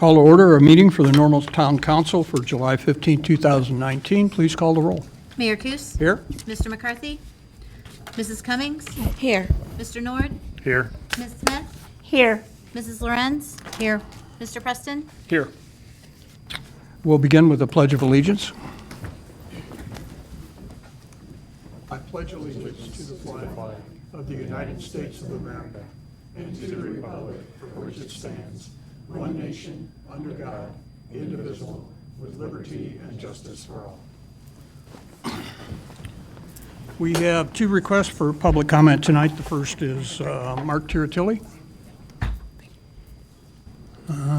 Call to order a meeting for the Normal Town Council for July 15, 2019. Please call the roll. Mayor Kus? Here. Mr. McCarthy? Mrs. Cummings? Here. Mr. Nord? Here. Ms. Smith? Here. Mrs. Lorenz? Here. Mr. Preston? Here. We'll begin with the Pledge of Allegiance. I pledge allegiance to the flag of the United States of America and to the republic for which it stands, one nation, under God, indivisible, with liberty and justice for all. We have two requests for public comment tonight. The first is Mark Tiratilli.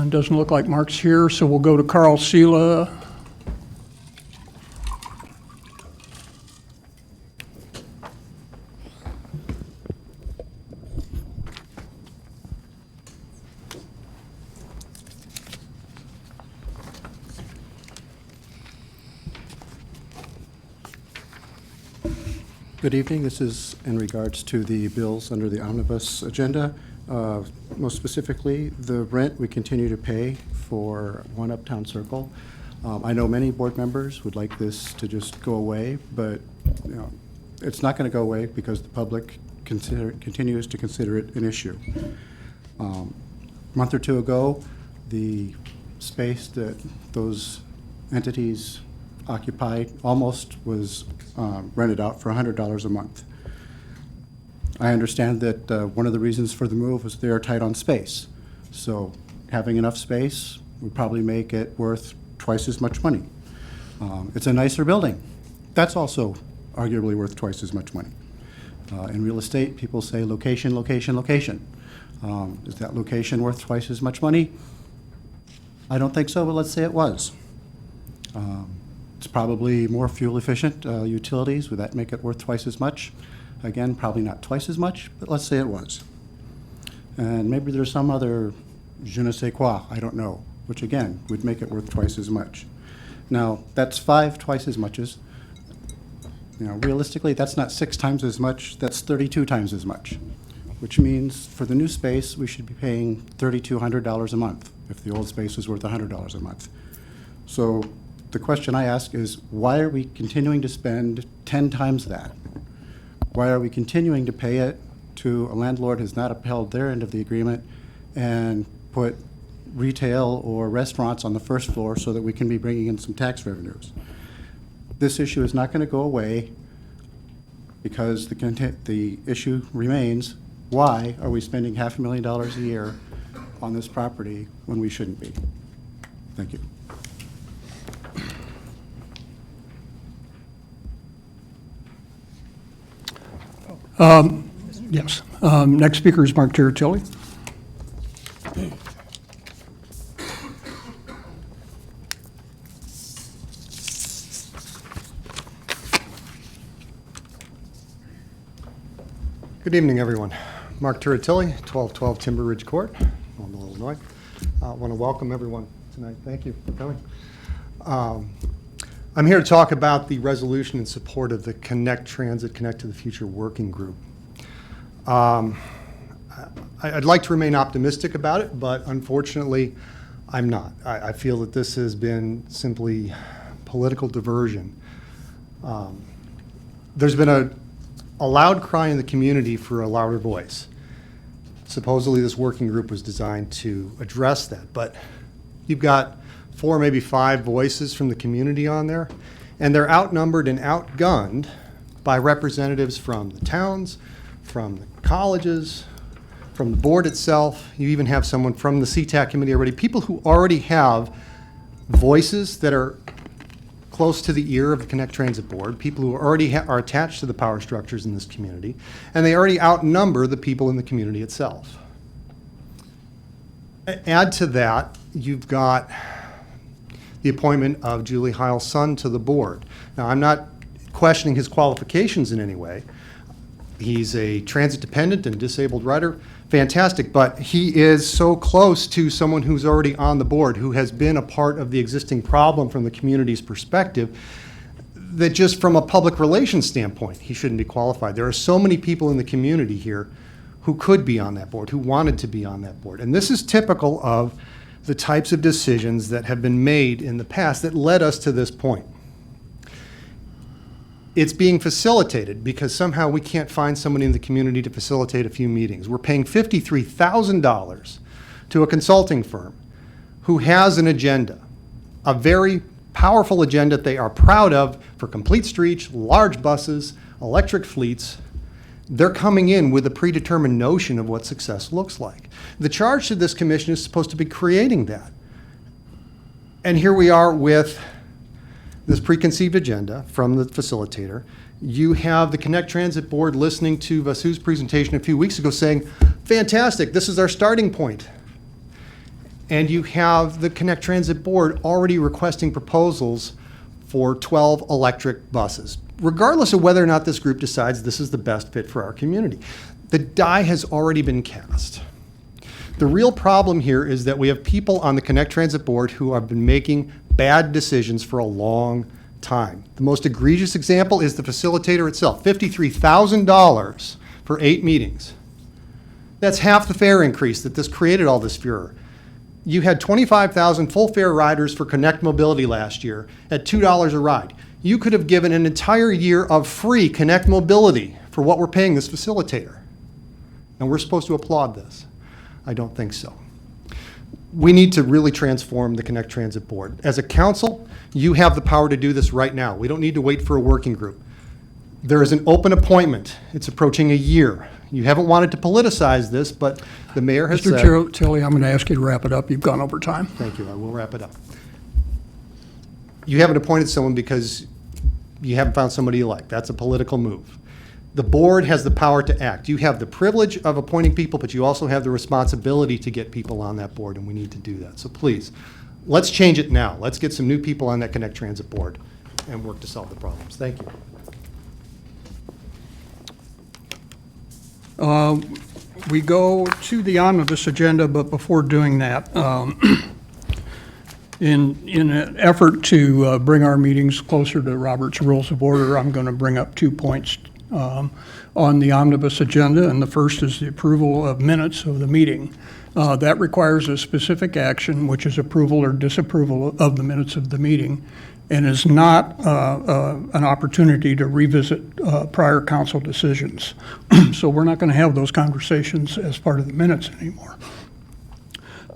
Doesn't look like Mark's here, so we'll go to Carl Sela. Good evening. This is in regards to the bills under the omnibus agenda. Most specifically, the rent we continue to pay for One Uptown Circle. I know many board members would like this to just go away, but it's not going to go away because the public continues to consider it an issue. A month or two ago, the space that those entities occupied almost was rented out for $100 a month. I understand that one of the reasons for the move was they are tight on space. So having enough space would probably make it worth twice as much money. It's a nicer building. That's also arguably worth twice as much money. In real estate, people say location, location, location. Is that location worth twice as much money? I don't think so, but let's say it was. It's probably more fuel efficient utilities. Would that make it worth twice as much? Again, probably not twice as much, but let's say it was. And maybe there's some other je ne sais quoi, I don't know, which again would make it worth twice as much. Now, that's twice as much as, realistically, that's not 6 times as much, that's 32 times as much, which means for the new space, we should be paying $3,200 a month if the old space was worth $100 a month. So the question I ask is, why are we continuing to spend 10 times that? Why are we continuing to pay it to a landlord who has not upheld their end of the agreement and put retail or restaurants on the first floor so that we can be bringing in some tax revenues? This issue is not going to go away because the issue remains, why are we spending $500,000 a year on this property when we shouldn't be? Thank you. Yes. Next speaker is Mark Tiratilli. Good evening, everyone. Mark Tiratilli, 1212 Timber Ridge Court, Normal, Illinois. I want to welcome everyone tonight. Thank you for coming. I'm here to talk about the resolution in support of the Connect Transit, Connect to the Future Working Group. I'd like to remain optimistic about it, but unfortunately, I'm not. I feel that this has been simply political diversion. There's been a loud cry in the community for a louder voice. Supposedly, this working group was designed to address that, but you've got 4, maybe 5 voices from the community on there, and they're outnumbered and outgunned by representatives from the towns, from the colleges, from the board itself. You even have someone from the CTAC committee already, people who already have voices that are close to the ear of the Connect Transit Board, people who already are attached to the power structures in this community, and they already outnumber the people in the community itself. Add to that, you've got the appointment of Julie Heil's son to the board. Now, I'm not questioning his qualifications in any way. He's a transit-dependent and disabled rider. Fantastic, but he is so close to someone who's already on the board, who has been a part of the existing problem from the community's perspective, that just from a public relations standpoint, he shouldn't be qualified. There are so many people in the community here who could be on that board, who wanted to be on that board. And this is typical of the types of decisions that have been made in the past that led us to this point. It's being facilitated because somehow we can't find somebody in the community to facilitate a few meetings. We're paying $53,000 to a consulting firm who has an agenda, a very powerful agenda they are proud of for complete streets, large buses, electric fleets. They're coming in with a predetermined notion of what success looks like. The charge to this commission is supposed to be creating that. And here we are with this preconceived agenda from the facilitator. You have the Connect Transit Board listening to Vasu's presentation a few weeks ago saying, fantastic, this is our starting point. And you have the Connect Transit Board already requesting proposals for 12 electric buses, regardless of whether or not this group decides this is the best fit for our community. The die has already been cast. The real problem here is that we have people on the Connect Transit Board who have been making bad decisions for a long time. The most egregious example is the facilitator itself, $53,000 for 8 meetings. That's half the fare increase that this created all this furor. You had 25,000 full fare riders for Connect Mobility last year at $2 a ride. You could have given an entire year of free Connect Mobility for what we're paying this facilitator. And we're supposed to applaud this. I don't think so. We need to really transform the Connect Transit Board. As a council, you have the power to do this right now. We don't need to wait for a working group. There is an open appointment. It's approaching a year. You haven't wanted to politicize this, but the mayor has said... Mr. Chair, Tilly, I'm going to ask you to wrap it up. You've gone over time. Thank you. I will wrap it up. You haven't appointed someone because you haven't found somebody you like. That's a political move. The board has the power to act. You have the privilege of appointing people, but you also have the responsibility to get people on that board, and we need to do that. So please, let's change it now. Let's get some new people on that Connect Transit Board and work to solve the problems. Thank you. We go to the omnibus agenda, but before doing that, in an effort to bring our meetings closer to Robert's Rules of Order, I'm going to bring up 2 points on the omnibus agenda, and the first is the approval of minutes of the meeting. That requires a specific action, which is approval or disapproval of the minutes of the meeting, and is not an opportunity to revisit prior council decisions. So we're not going to have those conversations as part of the minutes anymore.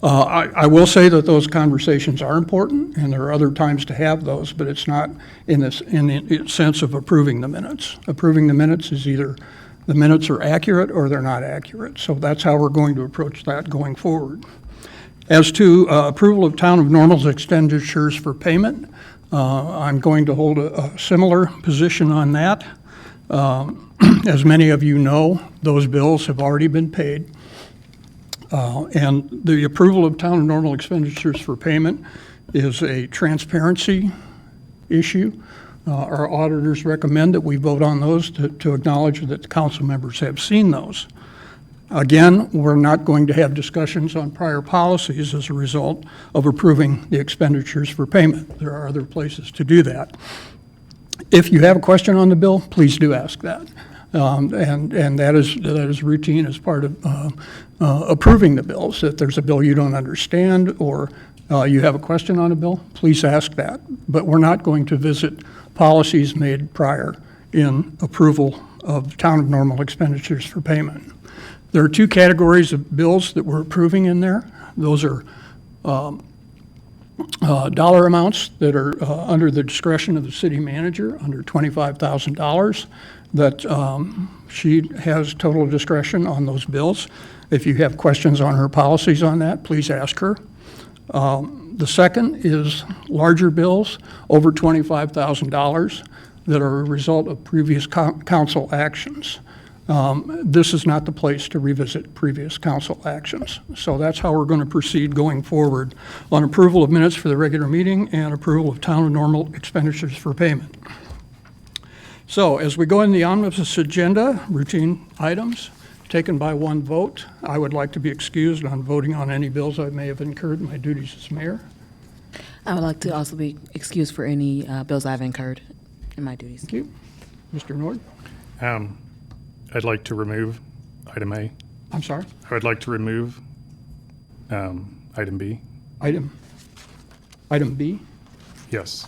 I will say that those conversations are important, and there are other times to have those, but it's not in the sense of approving the minutes. Approving the minutes is either the minutes are accurate or they're not accurate. So that's how we're going to approach that going forward. As to approval of Town of Normal's expenditures for payment, I'm going to hold a similar position on that. As many of you know, those bills have already been paid. And the approval of Town of Normal expenditures for payment is a transparency issue. Our auditors recommend that we vote on those to acknowledge that the council members have seen those. Again, we're not going to have discussions on prior policies as a result of approving the expenditures for payment. There are other places to do that. If you have a question on the bill, please do ask that. And that is routine as part of approving the bills. If there's a bill you don't understand or you have a question on a bill, please ask that. But we're not going to visit policies made prior in approval of Town of Normal expenditures for payment. There are 2 categories of bills that we're approving in there. Those are dollar amounts that are under the discretion of the city manager, under $25,000, that she has total discretion on those bills. If you have questions on her policies on that, please ask her. The second is larger bills over $25,000 that are a result of previous council actions. This is not the place to revisit previous council actions. So that's how we're going to proceed going forward on approval of minutes for the regular meeting and approval of Town of Normal expenditures for payment. So as we go in the omnibus agenda, routine items taken by one vote. I would like to be excused on voting on any bills I may have incurred in my duties as mayor. I would like to also be excused for any bills I've incurred in my duties. Thank you. Mr. Nord? I'd like to remove item A. I'm sorry? I would like to remove item B. Item B. Yes.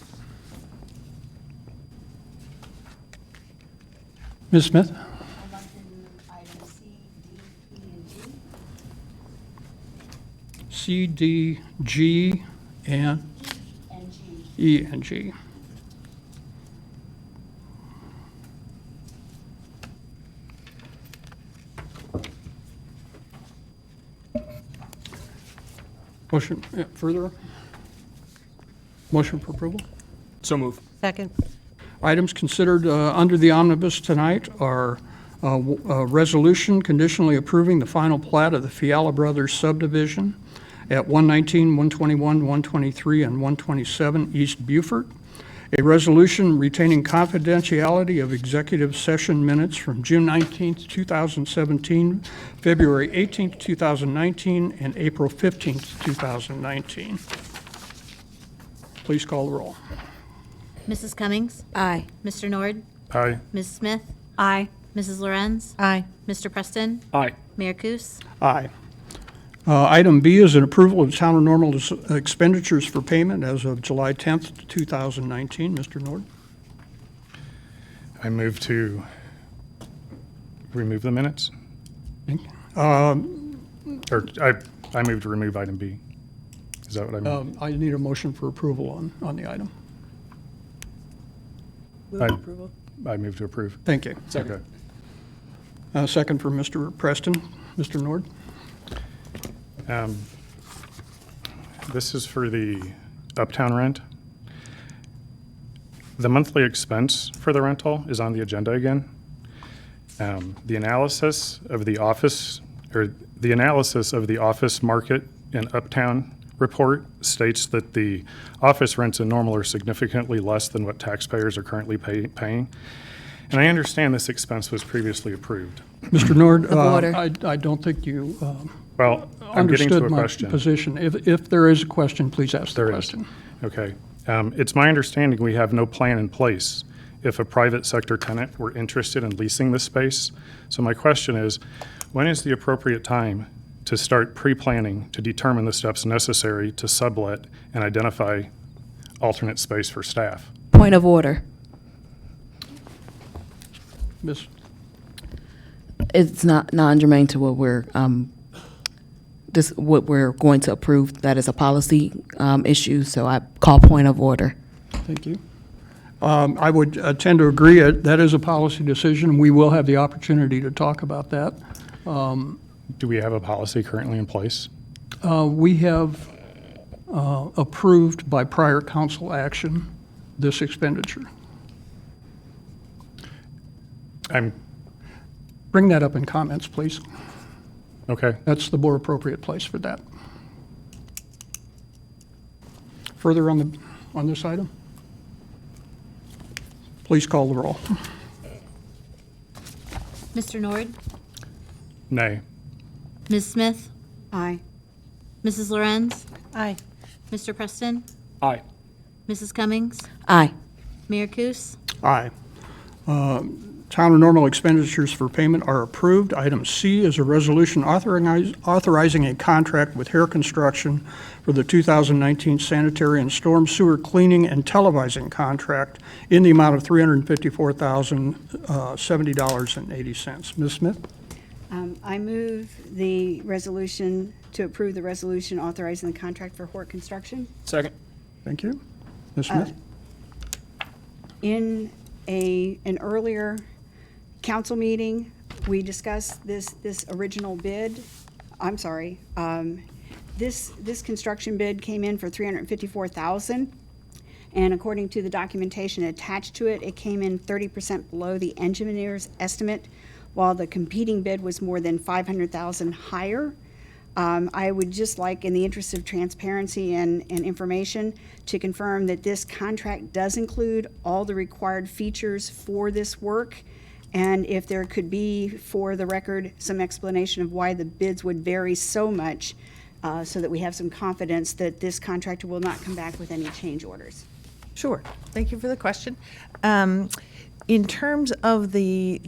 Ms. Smith? I'd like to remove items C, D, E, and G, C, D, G, and and G. E and G. Motion, further? Motion for approval? So move. Second. Items considered under the omnibus tonight are a resolution conditionally approving the final plat of the Fiala Brothers subdivision at 119, 121, 123, and 127 East Beaufort. A resolution retaining confidentiality of executive session minutes from June 19th, 2017, February 18th, 2019, and April 15th, 2019. Please call the roll. Mrs. Cummings? Aye. Mr. Nord? Aye. Ms. Smith? Aye. Mrs. Lorenz? Aye. Mr. Preston? Aye. Mayor Kus? Aye. Item B is an approval of town and normal expenditures for payment as of July 10th, 2019. Mr. Nord? I move to remove the minutes. Or I move to remove item B. Is that what I mean? I need a motion for approval on the item. Move Aye. approval. I move to approve. Thank you. Okay. Second for Mr. Preston. Mr. Nord? This is for the uptown rent. The monthly expense for the rental is on the agenda again. The analysis of the office market in uptown report states that the office rents in Normal are significantly less than what taxpayers are currently paying. And I understand this expense was previously approved. Mr. Nord, Of order. I don't think you Well, I'm getting to understood a my question. position. If there is a question, please ask the There is. question. Okay. It's my understanding we have no plan in place if a private sector tenant were interested in leasing this space. So my question is, when is the appropriate time to start pre-planning to determine the steps necessary to sublet and identify alternate space for staff? Point of order. Ms. It's not non-germane to what we're what we're going to approve. That is a policy issue, so I call point of order. Thank you. I would tend to agree. That is a policy decision. We will have the opportunity to talk about that. Do we have a policy currently in place? We have approved by prior council action this expenditure. Bring that up in comments, please. Okay. That's the more appropriate place for that. Further on this item? Please call the roll. Mr. Nord? Nay. Ms. Smith? Aye. Mrs. Lorenz? Aye. Mr. Preston? Aye. Mrs. Cummings? Aye. Mayor Kus? Aye. Town and normal expenditures for payment are approved. Item C is a resolution authorizing a contract with Hare Construction for the 2019 sanitary and storm sewer cleaning and televising contract in the amount of $354,070.80. Ms. Smith? I move the resolution to approve the resolution authorizing the contract for Hort Construction. Second. Thank you. Ms. Smith? In an earlier council meeting, we discussed this original bid. I'm sorry. This construction bid came in for $354,000, and according to the documentation attached to it, it came in 30% below the engineer's estimate, while the competing bid was more than $500,000 higher. I would just like, in the interest of transparency and information, to confirm that this contract does include all the required features for this work, and if there could be, for the record, some explanation of why the bids would vary so much, so that we have some confidence that this contractor will not come back with any change orders. Sure. Thank you for the question. In terms of the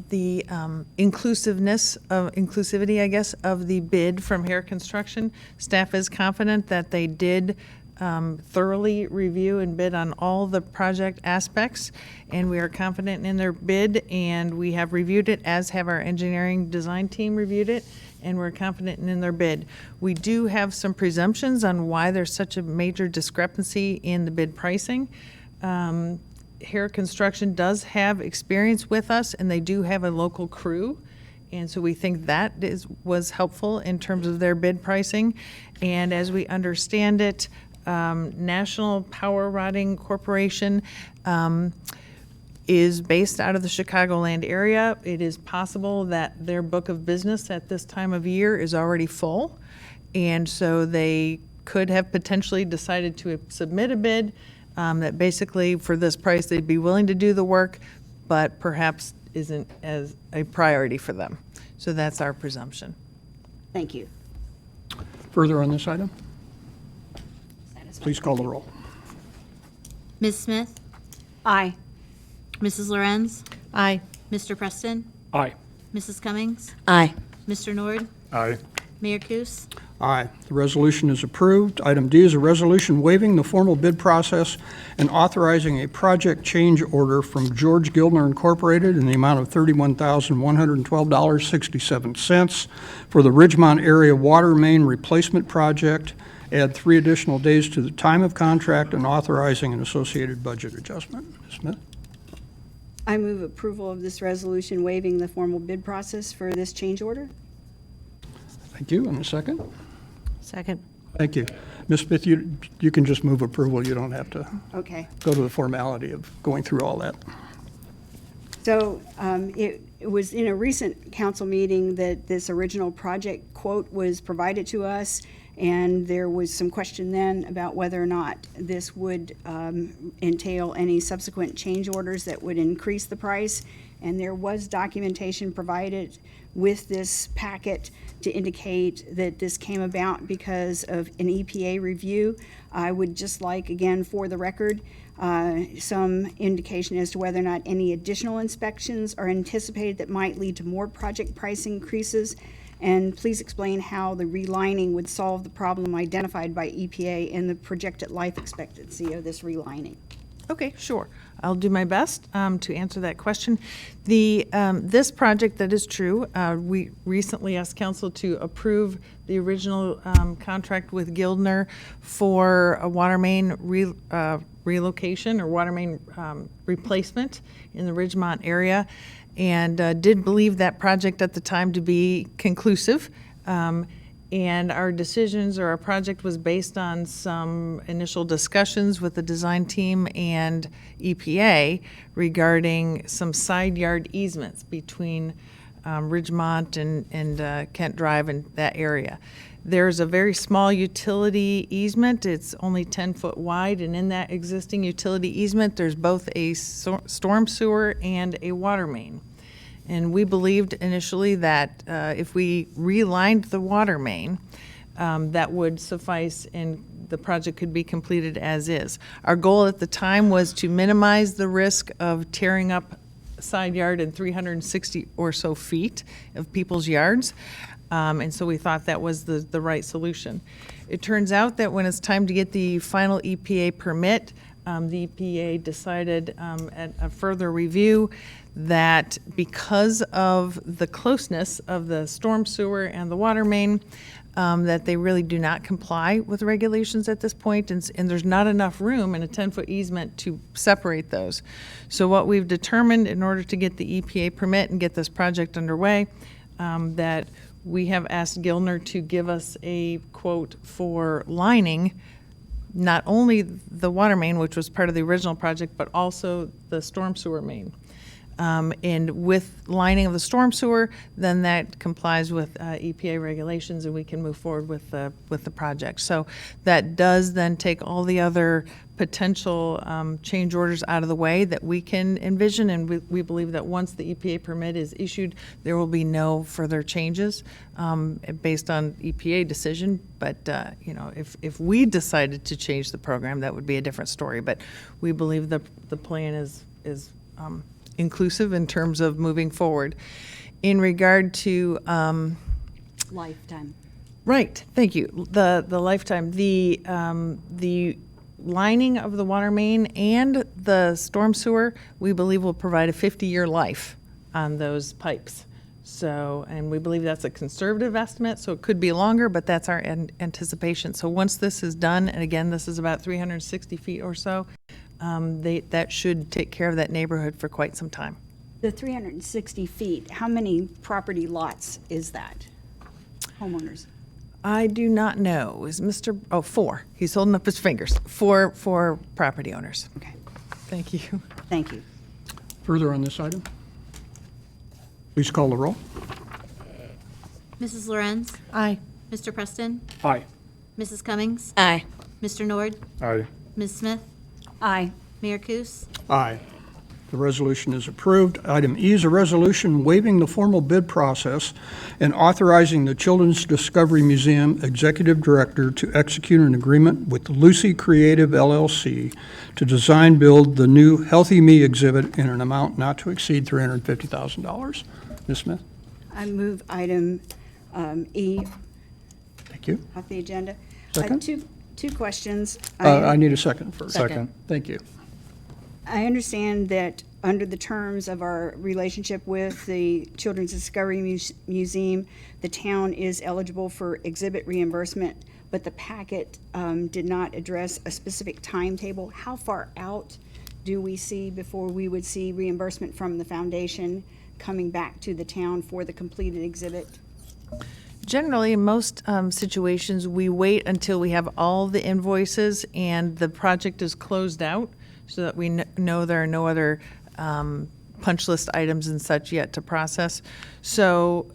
inclusivity, I guess, of the bid from Hare Construction, staff is confident that they did thoroughly review and bid on all the project aspects, and we are confident in their bid, and we have reviewed it, as have our engineering design team reviewed it, and we're confident in their bid. We do have some presumptions on why there's such a major discrepancy in the bid pricing. Hare Construction does have experience with us, and they do have a local crew. And so we think that was helpful in terms of their bid pricing. And as we understand it, National Power Rotting Corporation is based out of the Chicagoland area. It is possible that their book of business at this time of year is already full. And so they could have potentially decided to submit a bid that basically for this price, they'd be willing to do the work, but perhaps isn't as a priority for them. So that's our presumption. Thank you. Further on this item? Please call the roll. Ms. Smith? Aye. Mrs. Lorenz? Aye. Mr. Preston? Aye. Mrs. Cummings? Aye. Mr. Nord? Aye. Mayor Kus? Aye. The resolution is approved. Item D is a resolution waiving the formal bid process and authorizing a project change order from George Gildner Incorporated in the amount of $31,112.67 for the Ridgemont Area Water Main Replacement Project. Add 3 additional days to the time of contract and authorizing an associated budget adjustment. Ms. Smith? I move approval of this resolution waiving the formal bid process for this change order. Thank you. And a second? Second. Thank you. Ms. Smith, you can just move approval. You don't have to Okay. go to the formality of going through all that. So it was in a recent council meeting that this original project quote was provided to us, and there was some question then about whether or not this would entail any subsequent change orders that would increase the price. And there was documentation provided with this packet to indicate that this came about because of an EPA review. I would just like, again, for the record, some indication as to whether or not any additional inspections are anticipated that might lead to more project price increases. And please explain how the relining would solve the problem identified by EPA and the projected life expectancy of this relining. Okay, sure. I'll do my best to answer that question. This project, that is true, we recently asked council to approve the original contract with Gildner for a water main relocation or water main replacement in the Ridgemont area, and did believe that project at the time to be conclusive. And our decisions or our project was based on some initial discussions with the design team and EPA regarding some side yard easements between Ridgemont and Kent Drive and that area. There's a very small utility easement. It's only 10 foot wide, and in that existing utility easement, there's both a storm sewer and a water main. And we believed initially that if we relined the water main, that would suffice and the project could be completed as is. Our goal at the time was to minimize the risk of tearing up side yard in 360 or so feet of people's yards. And so we thought that was the right solution. It turns out that when it's time to get the final EPA permit, the EPA decided at a further review that because of the closeness of the storm sewer and the water main, that they really do not comply with regulations at this point, and there's not enough room in a 10-foot easement to separate those. So what we've determined in order to get the EPA permit and get this project underway, that we have asked Gildner to give us a quote for lining not only the water main, which was part of the original project, but also the storm sewer main. And with lining of the storm sewer, then that complies with EPA regulations, and we can move forward with the project. So that does then take all the other potential change orders out of the way that we can envision, and we believe that once the EPA permit is issued, there will be no further changes based on EPA decision. But if we decided to change the program, that would be a different story. But we believe the plan is inclusive in terms of moving forward. In regard to, Lifetime. right, thank you, the lifetime, the lining of the water main and the storm sewer, we believe will provide a 50-year life on those pipes. So, and we believe that's a conservative estimate, so it could be longer, but that's our anticipation. So once this is done, and again, this is about 360 feet or so, that should take care of that neighborhood for quite some time. The 360 feet, how many property lots is that? Homeowners? I do not know. Is Mr., 4. He's holding up his fingers. Four property owners. Okay, Thank you. thank you. Further on this item? Please call the roll. Mrs. Lorenz? Aye. Mr. Preston? Aye. Mrs. Cummings? Aye. Mr. Nord? Aye. Ms. Smith? Aye. Mayor Kus? Aye. The resolution is approved. Item E is a resolution waiving the formal bid process and authorizing the Children's Discovery Museum Executive Director to execute an agreement with Lucy Creative LLC to design build the new Healthy Me exhibit in an amount not to exceed $350,000. Ms. Smith? I move item E Thank you. off the agenda. Second? Two questions. I need a second first. Second. Thank you. I understand that under the terms of our relationship with the Children's Discovery Museum, the town is eligible for exhibit reimbursement, but the packet did not address a specific timetable. How far out do we see before we would see reimbursement from the foundation coming back to the town for the completed exhibit? Generally, in most situations, we wait until we have all the invoices and the project is closed out so that we know there are no other punch list items and such yet to process. So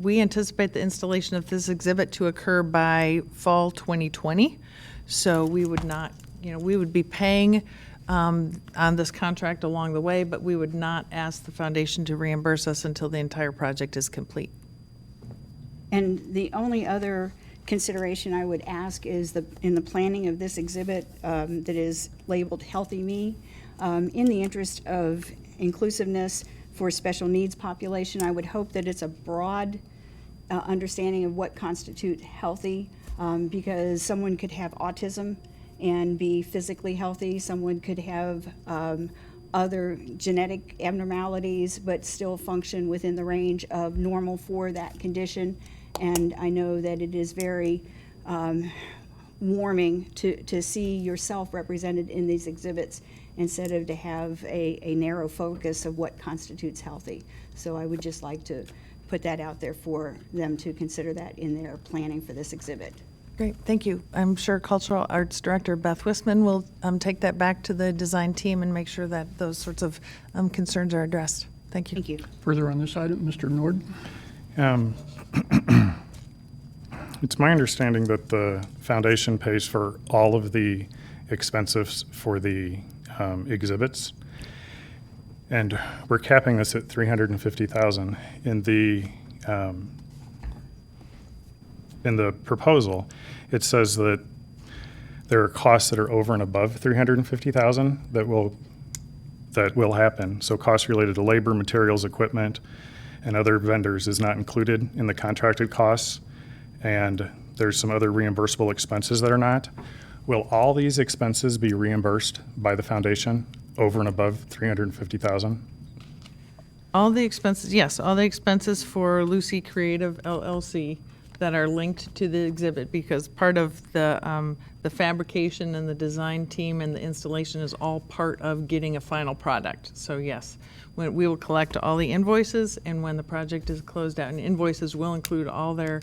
we anticipate the installation of this exhibit to occur by fall 2020. So we would not, we would be paying on this contract along the way, but we would not ask the foundation to reimburse us until the entire project is complete. And the only other consideration I would ask is in the planning of this exhibit that is labeled Healthy Me, in the interest of inclusiveness for special needs population, I would hope that it's a broad understanding of what constitutes healthy, because someone could have autism and be physically healthy, someone could have other genetic abnormalities but still function within the range of normal for that condition. And I know that it is very warming to see yourself represented in these exhibits instead of to have a narrow focus of what constitutes healthy. So I would just like to put that out there for them to consider that in their planning for this exhibit. Great, thank you. I'm sure Cultural Arts Director Beth Wisman will take that back to the design team and make sure that those sorts of concerns are addressed. Thank you. Thank you. Further on this item, Mr. Nord? It's my understanding that the foundation pays for all of the expenses for the exhibits, and we're capping this at $350,000. In the proposal, it says that there are costs that are over and above $350,000 that will happen. So costs related to labor, materials, equipment, and other vendors is not included in the contracted costs. And there's some other reimbursable expenses that are not. Will all these expenses be reimbursed by the foundation over and above $350,000? All the expenses, yes, all the expenses for Lucy Creative LLC that are linked to the exhibit, because part of the fabrication and the design team and the installation is all part of getting a final product. So yes, we will collect all the invoices, and when the project is closed out, and invoices will include all their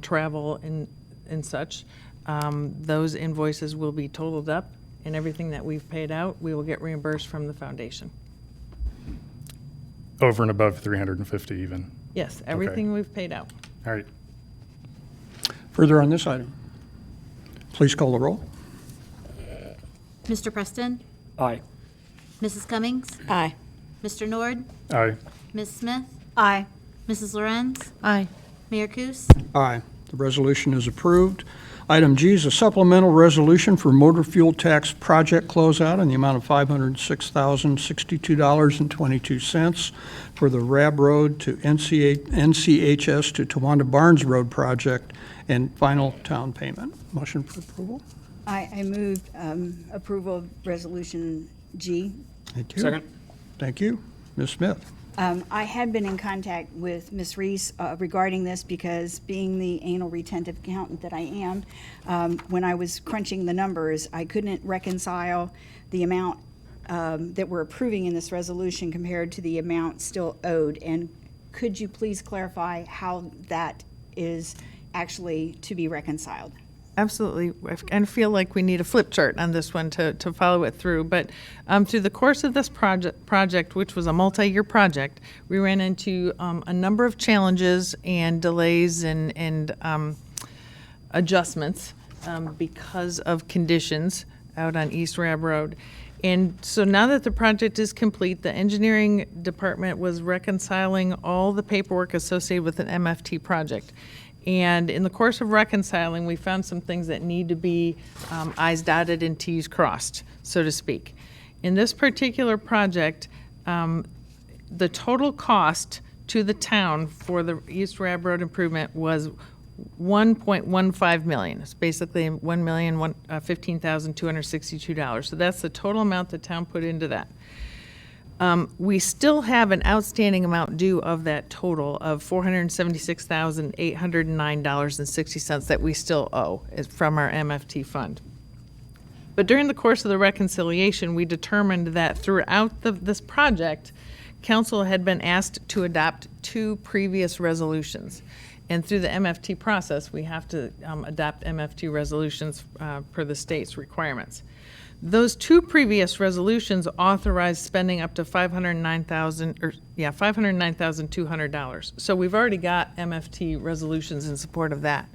travel and such, those invoices will be totaled up, and everything that we've paid out, we will get reimbursed from the foundation. Over and above 350 even? Yes, everything we've paid out. All right. Further on this item? Please call the roll. Mr. Preston? Aye. Mrs. Cummings? Aye. Mr. Nord? Aye. Ms. Smith? Aye. Mrs. Lorenz? Aye. Mayor Kus? Aye. The resolution is approved. Item G is a supplemental resolution for motor fuel tax project closeout in the amount of $506,062.22 for the RAB Road to NCHS to Towanda Barnes Road project and final town payment. Motion for approval? I move approval of Resolution G. Thank you. Thank you. Ms. Smith? I had been in contact with Ms. Reese regarding this because being the anal retentive accountant that I am, when I was crunching the numbers, I couldn't reconcile the amount that we're approving in this resolution compared to the amount still owed. And could you please clarify how that is actually to be reconciled? Absolutely. I kind of feel like we need a flip chart on this one to follow it through. But through the course of this project, which was a multi-year project, we ran into a number of challenges and delays and adjustments because of conditions out on East Rab Road. And so now that the project is complete, the engineering department was reconciling all the paperwork associated with an MFT project. And in the course of reconciling, we found some things that need to be I's dotted and T's crossed, so to speak. In this particular project, the total cost to the town for the East Rab Road improvement was $1.15 million. It's basically $1,015,262. So that's the total amount the town put into that. We still have an outstanding amount due of that total of $476,809.60 that we still owe from our MFT fund. But during the course of the reconciliation, we determined that throughout this project, council had been asked to adopt 2 previous resolutions. And through the MFT process, we have to adopt MFT resolutions per the state's requirements. Those 2 previous resolutions authorized spending up to $509,200. So we've already got MFT resolutions in support of that.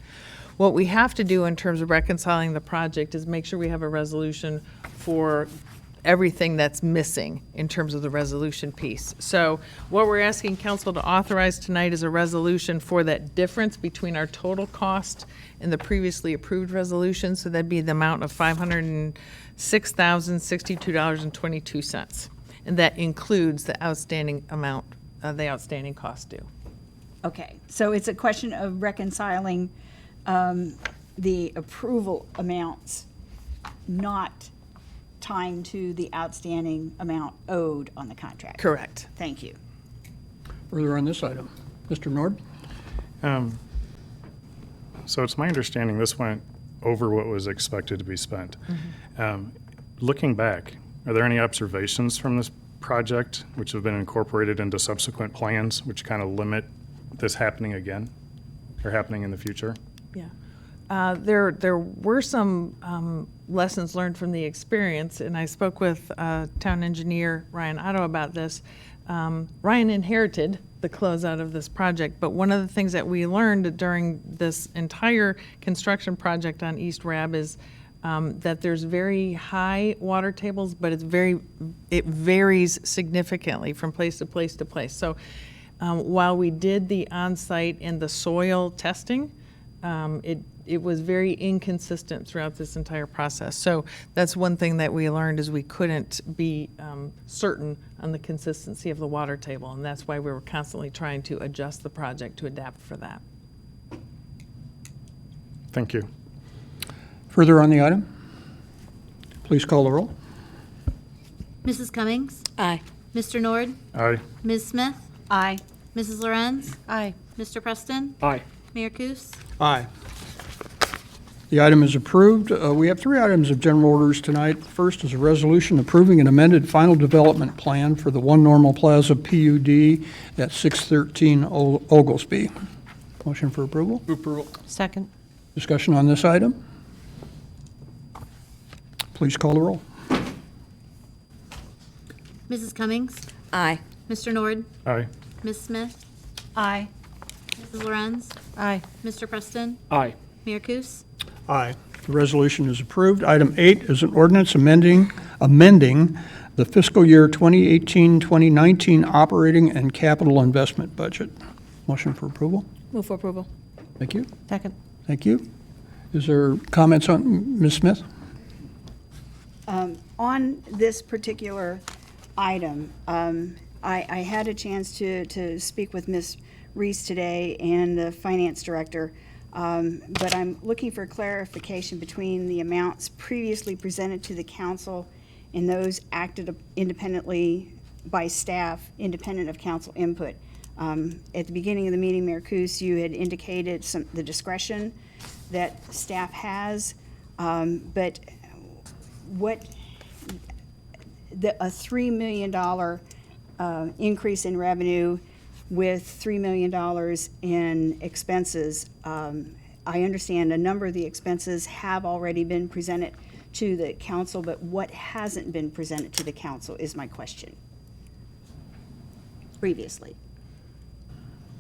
What we have to do in terms of reconciling the project is make sure we have a resolution for everything that's missing in terms of the resolution piece. So what we're asking council to authorize tonight is a resolution for that difference between our total cost and the previously approved resolution. So that'd be the amount of $506,062.22. And that includes the outstanding amount, the outstanding cost due. Okay, so it's a question of reconciling the approval amounts, not tying to the outstanding amount owed on the contract. Correct. Thank you. Further on this item? Mr. Nord? So it's my understanding this went over what was expected to be spent. Looking back, are there any observations from this project which have been incorporated into subsequent plans which kind of limit this happening again or happening in the future? Yeah. There were some lessons learned from the experience, and I spoke with town engineer Ryan Otto about this. Ryan inherited the closeout of this project, but one of the things that we learned during this entire construction project on East Rab is that there's very high water tables, but it varies significantly from place to place to place. So while we did the on-site and the soil testing, it was very inconsistent throughout this entire process. So that's one thing that we learned is we couldn't be certain on the consistency of the water table, and that's why we were constantly trying to adjust the project to adapt for that. Thank you. Further on the item? Please call the roll. Mrs. Cummings? Aye. Mr. Nord? Aye. Ms. Smith? Aye. Mrs. Lorenz? Aye. Mr. Preston? Aye. Mayor Kus? Aye. The item is approved. We have 3 items of general orders tonight. First is a resolution approving an amended final development plan for the One Normal Plaza PUD at 613 Oglesby. Motion for approval? Second. Discussion on this item? Please call the roll. Mrs. Cummings? Aye. Mr. Nord? Aye. Ms. Smith? Aye. Mrs. Lorenz? Aye. Mr. Preston? Aye. Mayor Kus? Aye. The resolution is approved. Item 8 is an ordinance amending the fiscal year 2018-2019 operating and capital investment budget. Motion for approval? Move for approval. Thank you. Second. Thank you. Is there comments on, Ms. Smith? On this particular item, I had a chance to speak with Ms. Reese today and the finance director, but I'm looking for clarification between the amounts previously presented to the council and those acted independently by staff, independent of council input. At the beginning of the meeting, Mayor Coos, you had indicated the discretion that staff has, but what a $3 million increase in revenue with $3 million in expenses. I understand a number of the expenses have already been presented to the council, but what hasn't been presented to the council is my question. Previously.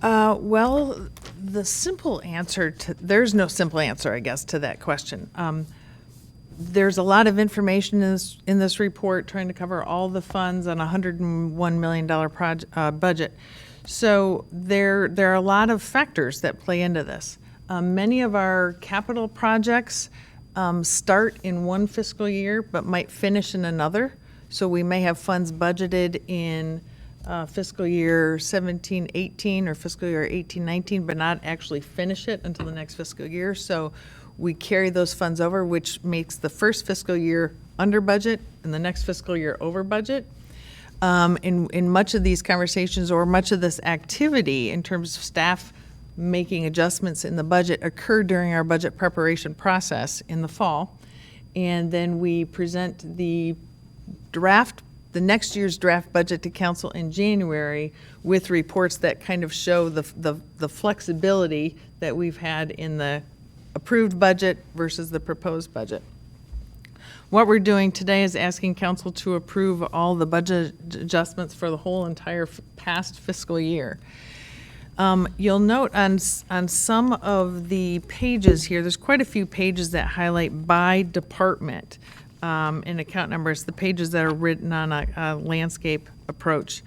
Well, the simple answer there's no simple answer, I guess, to that question. There's a lot of information in this report trying to cover all the funds on a $101 million budget. So there are a lot of factors that play into this. Many of our capital projects start in one fiscal year but might finish in another. So we may have funds budgeted in fiscal year 17-18 or fiscal year 18-19, but not actually finish it until the next fiscal year. So we carry those funds over, which makes the first fiscal year under budget and the next fiscal year over budget. In much of these conversations or much of this activity in terms of staff making adjustments in the budget occur during our budget preparation process in the fall. And then we present the next year's draft budget to council in January with reports that kind of show the flexibility that we've had in the approved budget versus the proposed budget. What we're doing today is asking council to approve all the budget adjustments for the whole entire past fiscal year. You'll note on some of the pages here, there's quite a few pages that highlight by department in account numbers, the pages that are written on a landscape approach.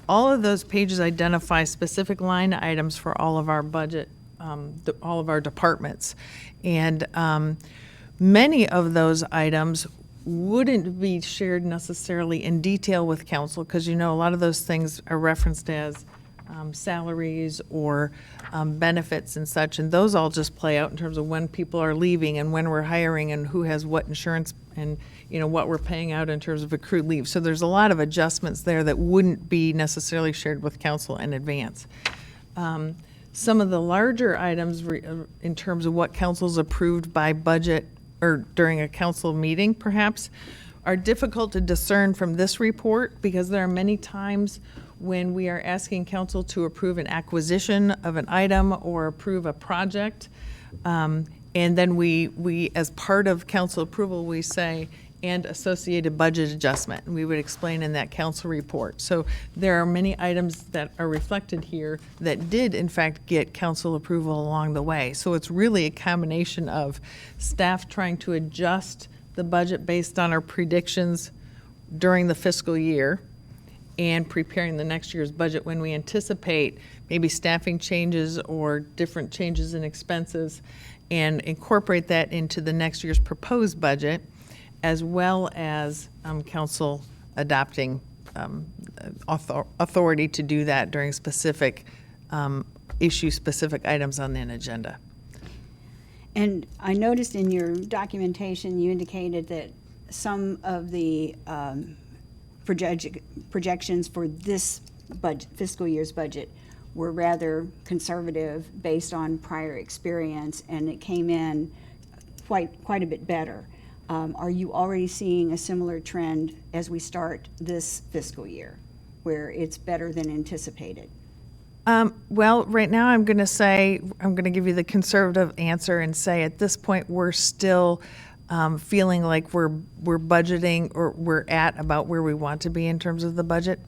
All of those pages identify specific line items for all of our budget, all of our departments. And many of those items wouldn't be shared necessarily in detail with council because, you know, a lot of those things are referenced as salaries or benefits and such, and those all just play out in terms of when people are leaving and when we're hiring and who has what insurance and, you know, what we're paying out in terms of accrued leave. So there's a lot of adjustments there that wouldn't be necessarily shared with council in advance. Some of the larger items in terms of what council's approved by budget or during a council meeting perhaps are difficult to discern from this report because there are many times when we are asking council to approve an acquisition of an item or approve a project. And then we, as part of council approval, we say, and associated budget adjustment. And we would explain in that council report. So there are many items that are reflected here that did, in fact, get council approval along the way. So it's really a combination of staff trying to adjust the budget based on our predictions during the fiscal year and preparing the next year's budget when we anticipate maybe staffing changes or different changes in expenses and incorporate that into the next year's proposed budget, as well as council adopting authority to do that during specific issue-specific items on the agenda. And I noticed in your documentation, you indicated that some of the projections for this budget, fiscal year's budget were rather conservative based on prior experience, and it came in quite a bit better. Are you already seeing a similar trend as we start this fiscal year, where it's better than anticipated? Well, right now I'm going to give you the conservative answer and say at this point we're still feeling like we're budgeting or we're at about where we want to be in terms of the budget.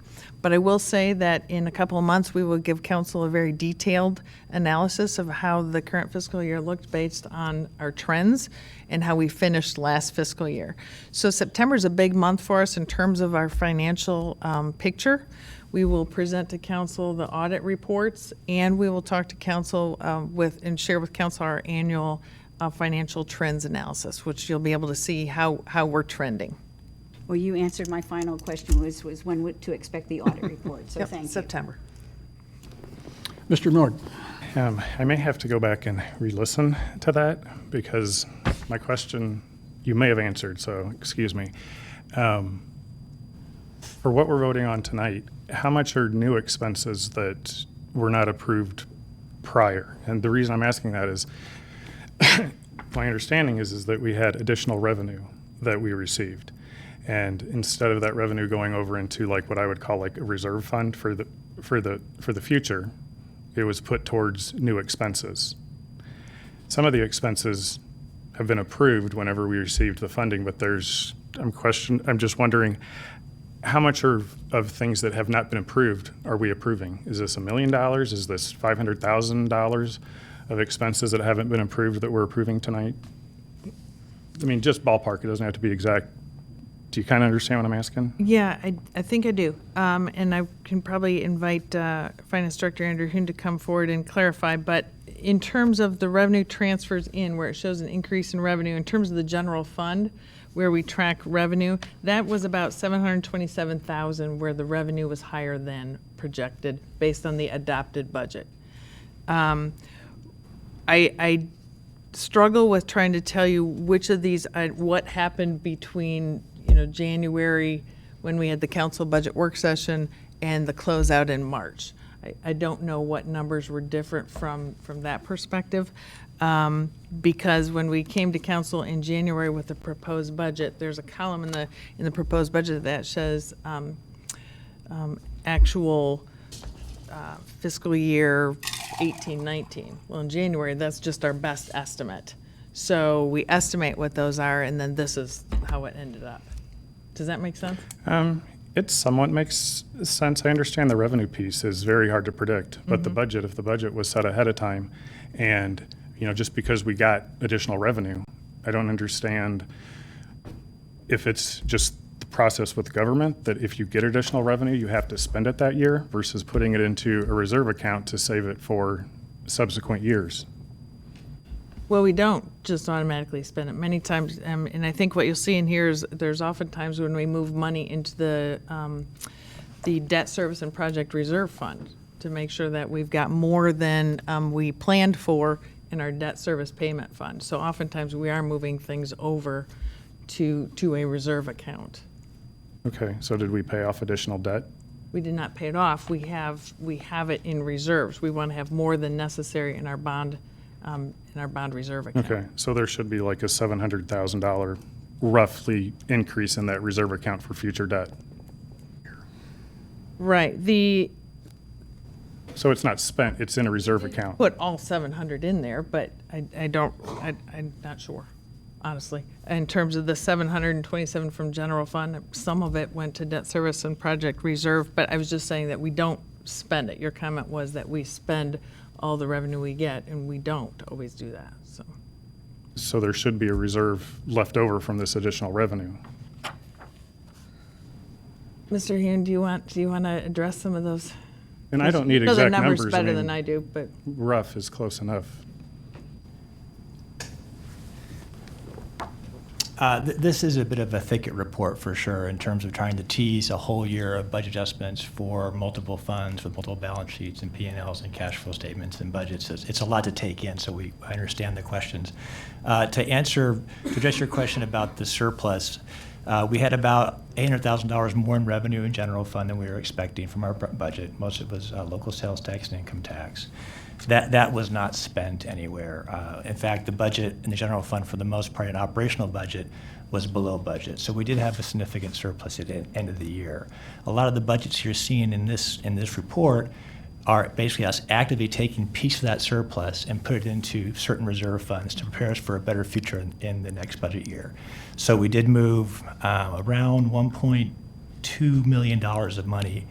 But I will say that in a couple of months we will give council a very detailed analysis of how the current fiscal year looked based on our trends and how we finished last fiscal year. So September is a big month for us in terms of our financial picture. We will present to council the audit reports, and we will talk to council and share with council our annual financial trends analysis, which you'll be able to see how we're trending. Well, you answered my final question, was when to expect the audit report, so Yep, thank you. September. Mr. Nord? I may have to go back and re-listen to that because my question you may have answered, so excuse me. For what we're voting on tonight, how much are new expenses that were not approved prior? And the reason I'm asking that is my understanding is that we had additional revenue that we received. And instead of that revenue going over into like what I would call like a reserve fund for the future, it was put towards new expenses. Some of the expenses have been approved whenever we received the funding, but I'm just wondering how much of things that have not been approved are we approving? Is this $1 million? Is this $500,000 of expenses that haven't been approved that we're approving tonight? I mean, just ballpark, it doesn't have to be exact. Do you kind of understand what I'm asking? Yeah, I think I do. And I can probably invite Finance Director Andrew Hoon to come forward and clarify. But in terms of the revenue transfers in, where it shows an increase in revenue, in terms of the general fund, where we track revenue, that was about $727,000, where the revenue was higher than projected based on the adopted budget. I struggle with trying to tell you which of these, what happened between January when we had the council budget work session and the closeout in March. I don't know what numbers were different from that perspective, because when we came to council in January with the proposed budget, there's a column in the proposed budget that says actual fiscal year 18-19. Well, in January, that's just our best estimate. So we estimate what those are, and then this is how it ended up. Does that make sense? It somewhat makes sense. I understand the revenue piece is very hard to predict, but the budget, if the budget was set ahead of time, and just because we got additional revenue, I don't understand if it's just the process with government that if you get additional revenue, you have to spend it that year versus putting it into a reserve account to save it for subsequent years. Well, we don't just automatically spend it. Many times, and I think what you'll see in here is there's oftentimes when we move money into the debt service and project reserve fund to make sure that we've got more than we planned for in our debt service payment fund. So oftentimes we are moving things over to a reserve account. Okay, so did we pay off additional debt? We did not pay it off. We have it in reserves. We want to have more than necessary in our bond reserve account. Okay, so there should be like a $700,000 roughly increase in that reserve account for future debt. Right. So it's not spent, it's in a reserve account. Put all 700 in there, but I'm not sure, honestly. In terms of the 727 from general fund, some of it went to debt service and project reserve, but I was just saying that we don't spend it. Your comment was that we spend all the revenue we get, and we don't always do that, so. So there should be a reserve left over from this additional revenue. Mr. Huon, do you want to address some of those? And I don't need You know the exact numbers. numbers better mean, than I do, but. Rough is close enough. This is a bit of a thicket report for sure in terms of trying to tease a whole year of budget adjustments for multiple funds with multiple balance sheets and P&Ls and cash flow statements and budgets. It's a lot to take in, so I understand the questions. To address your question about the surplus, we had about $800,000 more in revenue in general fund than we were expecting from our budget. Most of it was local sales tax and income tax. That was not spent anywhere. In fact, the budget in the general fund, for the most part, an operational budget, was below budget. So we did have a significant surplus at the end of the year. A lot of the budgets you're seeing in this report are basically us actively taking a piece of that surplus and put it into certain reserve funds to prepare us for a better future in the next budget year. So we did move around $1.2 million of money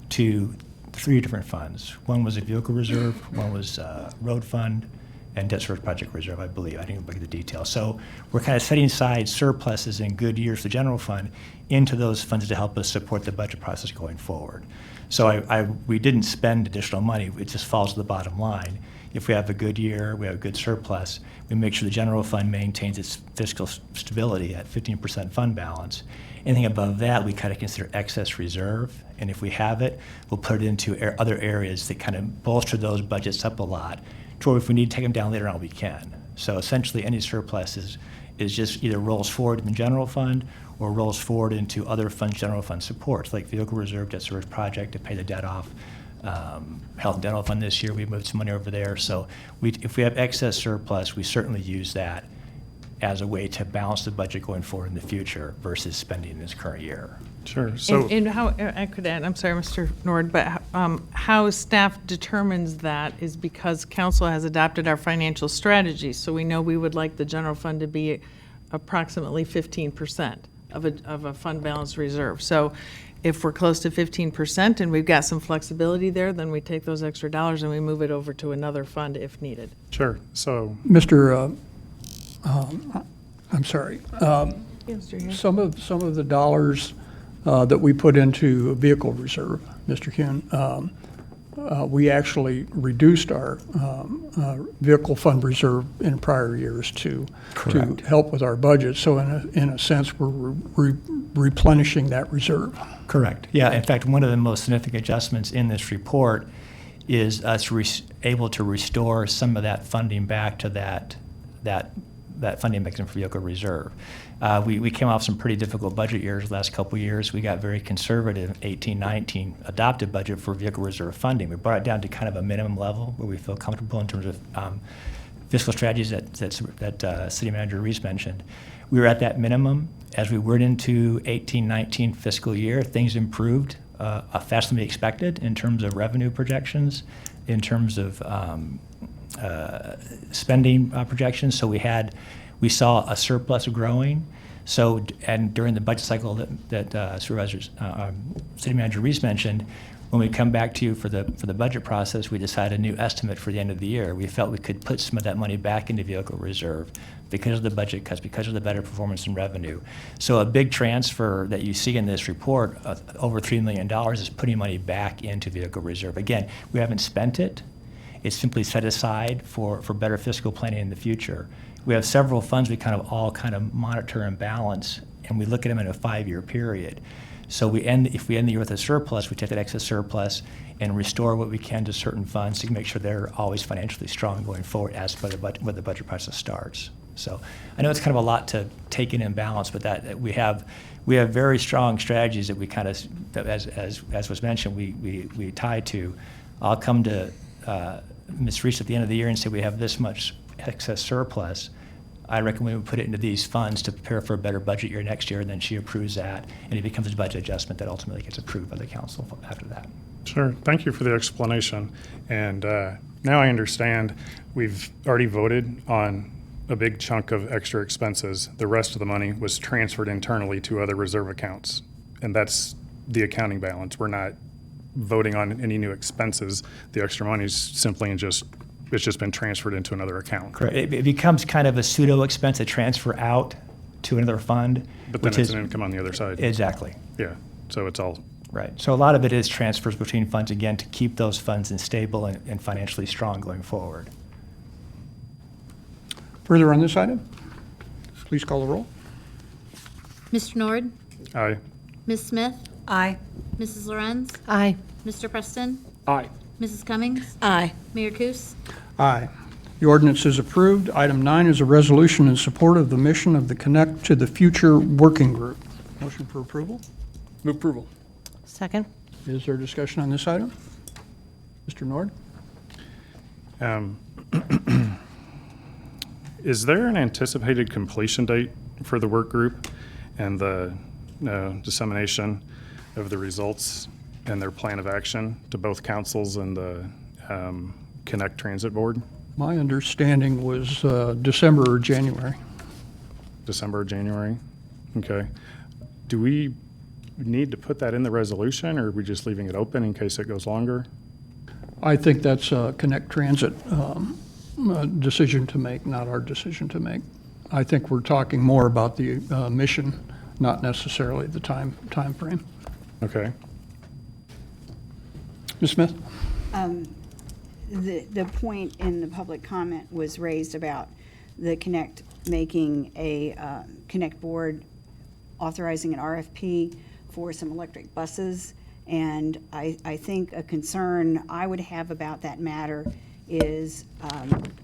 to 3 different funds. One was a vehicle reserve, one was road fund, and debt service project reserve, I believe. I didn't look at the details. So we're kind of setting aside surpluses in good years for the general fund into those funds to help us support the budget process going forward. So we didn't spend additional money. It just falls to the bottom line. if we have a good year, we have a good surplus, we make sure the general fund maintains its fiscal stability at 15% fund balance. Anything above that, we kind of consider excess reserve, and if we have it, we'll put it into other areas that kind of bolster those budgets up a lot, to where if we need to take them down later on, we can. So essentially, any surplus is just either rolls forward in the general fund or rolls forward into other funds, general fund supports, like vehicle reserve, debt service project to pay the debt off. Health and dental fund this year, we moved some money over there. So if we have excess surplus, we certainly use that as a way to balance the budget going forward in the future versus spending in this current year. Sure. So, And how, I could add, I'm sorry, Mr. Nord, but how staff determines that is because council has adopted our financial strategy. So we know we would like the general fund to be approximately 15% of a fund balance reserve. So if we're close to 15% and we've got some flexibility there, then we take those extra dollars and we move it over to another fund if needed. sure. So, Mr., I'm sorry. Yes, Mr. Hughes. Some of the dollars that we put into vehicle reserve, Mr. Kuhn, we actually reduced our vehicle fund reserve in prior years to Correct. help with our budget. So in a sense, we're replenishing that reserve. Correct. Yeah, in fact, one of the most significant adjustments in this report is us able to restore some of that funding back to that funding mechanism for vehicle reserve. We came off some pretty difficult budget years the last couple of years. We got very conservative 18-19 adopted budget for vehicle reserve funding. We brought it down to kind of a minimum level where we feel comfortable in terms of fiscal strategies that City Manager Reese mentioned. We were at that minimum. As we went into 18-19 fiscal year, things improved faster than we expected in terms of revenue projections, in terms of spending projections. So we saw a surplus growing. So, and during the budget cycle that City Manager Reese mentioned, when we come back to you for the budget process, we decided a new estimate for the end of the year. We felt we could put some of that money back into vehicle reserve because of the budget cuts, because of the better performance in revenue. So a big transfer that you see in this report, over $3 million, is putting money back into vehicle reserve. Again, we haven't spent it. It's simply set aside for better fiscal planning in the future. We have several funds we all monitor and balance, and we look at them in a 5-year period. So if we end the year with a surplus, we take that excess surplus and restore what we can to certain funds to make sure they're always financially strong going forward as when the budget process starts. So I know it's kind of a lot to take in and balance, but that we have very strong strategies that we as was mentioned, we tie to. I'll come to Ms. Reese at the end of the year and say we have this much excess surplus. I recommend we put it into these funds to prepare for a better budget year next year, and then she approves that, and it becomes a budget adjustment that ultimately gets approved by the council after that. sure. Thank you for the explanation. And now I understand we've already voted on a big chunk of extra expenses. The rest of the money was transferred internally to other reserve accounts, and that's the accounting balance. We're not voting on any new expenses. The extra money is simply it's just been transferred into another account. Correct. It becomes kind of a pseudo expense to transfer out to another fund. But then which it's is an income on the other side. Exactly. Yeah, so it's all, Right. So a lot of it is transfers between funds, again, to keep those funds stable and financially strong going forward. Further on this item? Please call the roll. Mr. Nord? aye. Ms. Smith? Aye. Mrs. Lorenz? Aye. Mr. Preston? Aye. Mrs. Cummings? Aye. Mayor Kus? Aye. The ordinance is approved. Item 9 is a resolution in support of the mission of the Connect to the Future Working Group. Motion for approval? Move approval. Second. Is there discussion on this item? Mr. Nord? Is there an anticipated completion date for the work group and the dissemination of the results and their plan of action to both councils and the Connect Transit Board? My understanding was December or January. December, January? Okay. Do we need to put that in the resolution, or are we just leaving it open in case it goes longer? I think that's a Connect Transit decision to make, not our decision to make. I think we're talking more about the mission, not necessarily the time frame. Okay. Ms. Smith? the point in the public comment was raised about the Connect making a, Connect board authorizing an RFP for some electric buses. And I think a concern I would have about that matter is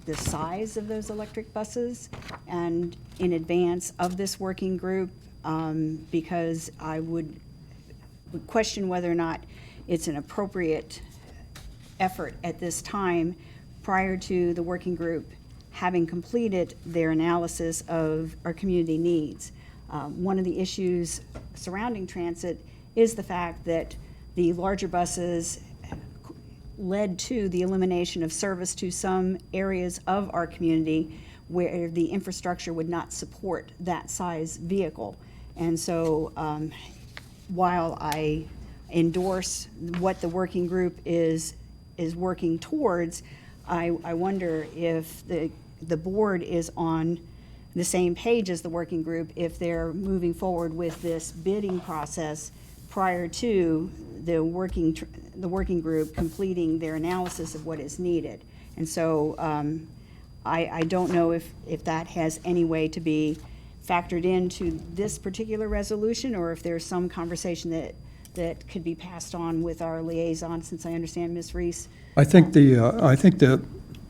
the size of those electric buses. And in advance of this working group, because I would question whether or not it's an appropriate effort at this time prior to the working group having completed their analysis of our community needs. One of the issues surrounding transit is the fact that the larger buses led to the elimination of service to some areas of our community where the infrastructure would not support that size vehicle. And so while I endorse what the working group is working towards, I wonder if the board is on the same page as the working group if they're moving forward with this bidding process prior to the working group completing their analysis of what is needed. And so I don't know if that has any way to be factored into this particular resolution, or if there's some conversation that could be passed on with our liaison, since I understand Ms. Reese. I think the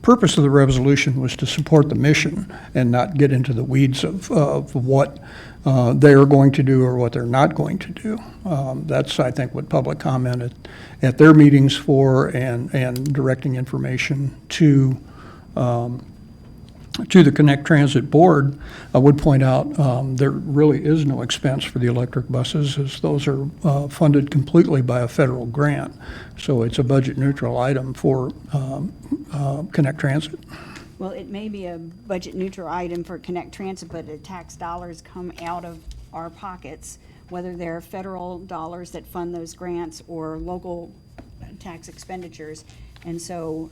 purpose of the resolution was to support the mission and not get into the weeds of what they are going to do or what they're not going to do. That's, I think, what public comment at their meetings for, and directing information to the Connect Transit Board. I would point out there really is no expense for the electric buses, as those are funded completely by a federal grant. So it's a budget neutral item for Connect Transit. Well, it may be a budget neutral item for Connect Transit, but the tax dollars come out of our pockets, whether they're federal dollars that fund those grants or local tax expenditures. And so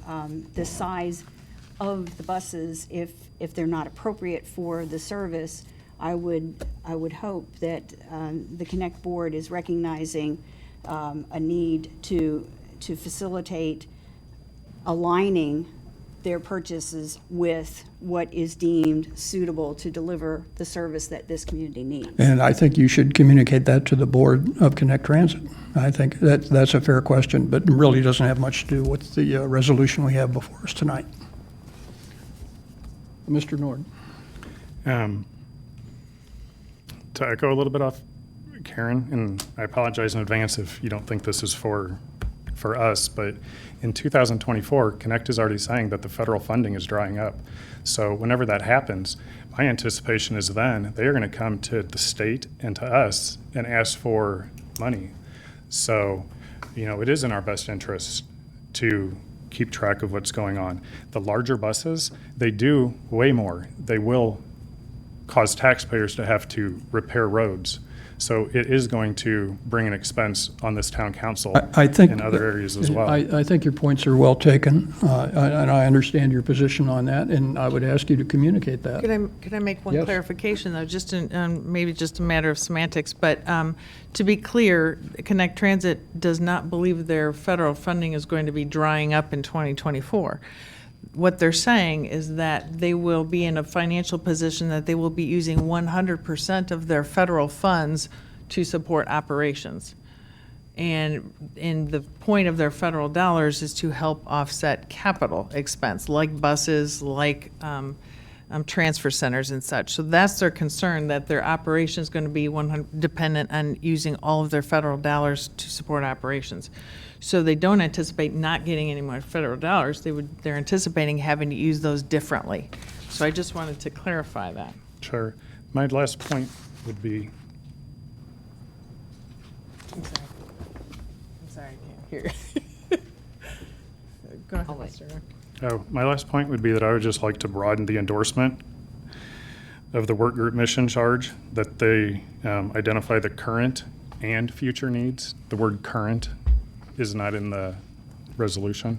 the size of the buses, if they're not appropriate for the service, I would hope that the Connect Board is recognizing a need to facilitate aligning their purchases with what is deemed suitable to deliver the service that this community needs. And I think you should communicate that to the board of Connect Transit. I think that's a fair question, but really doesn't have much to do with the resolution we have before us tonight. Mr. Nord. To echo a little bit off Karen, and I apologize in advance if you don't think this is for us, but in 2024, Connect is already saying that the federal funding is drying up. So whenever that happens, my anticipation is then they are going to come to the state and to us and ask for money. So, it is in our best interest to keep track of what's going on. The larger buses, they do way more. They will cause taxpayers to have to repair roads. So it is going to bring an expense on this town council I think in other areas as well. I think your points are well taken, and I understand your position on that, and I would ask you to communicate that. Could I make one Yes. clarification, though, just maybe just a matter of semantics, but to be clear, Connect Transit does not believe their federal funding is going to be drying up in 2024. What they're saying is that they will be in a financial position that they will be using 100% of their federal funds to support operations. And the point of their federal dollars is to help offset capital expense, like buses, like transfer centers and such. So that's their concern, that their operation is going to be dependent on using all of their federal dollars to support operations. So they don't anticipate not getting any more federal dollars. They're anticipating having to use those differently. So I just wanted to clarify that. Sure. My last point would be, I'm sorry, I can't hear. Go ahead, Mr. Rock. my last point would be that I would just like to broaden the endorsement of the work group mission charge, that they identify the current and future needs. The word current is not in the resolution.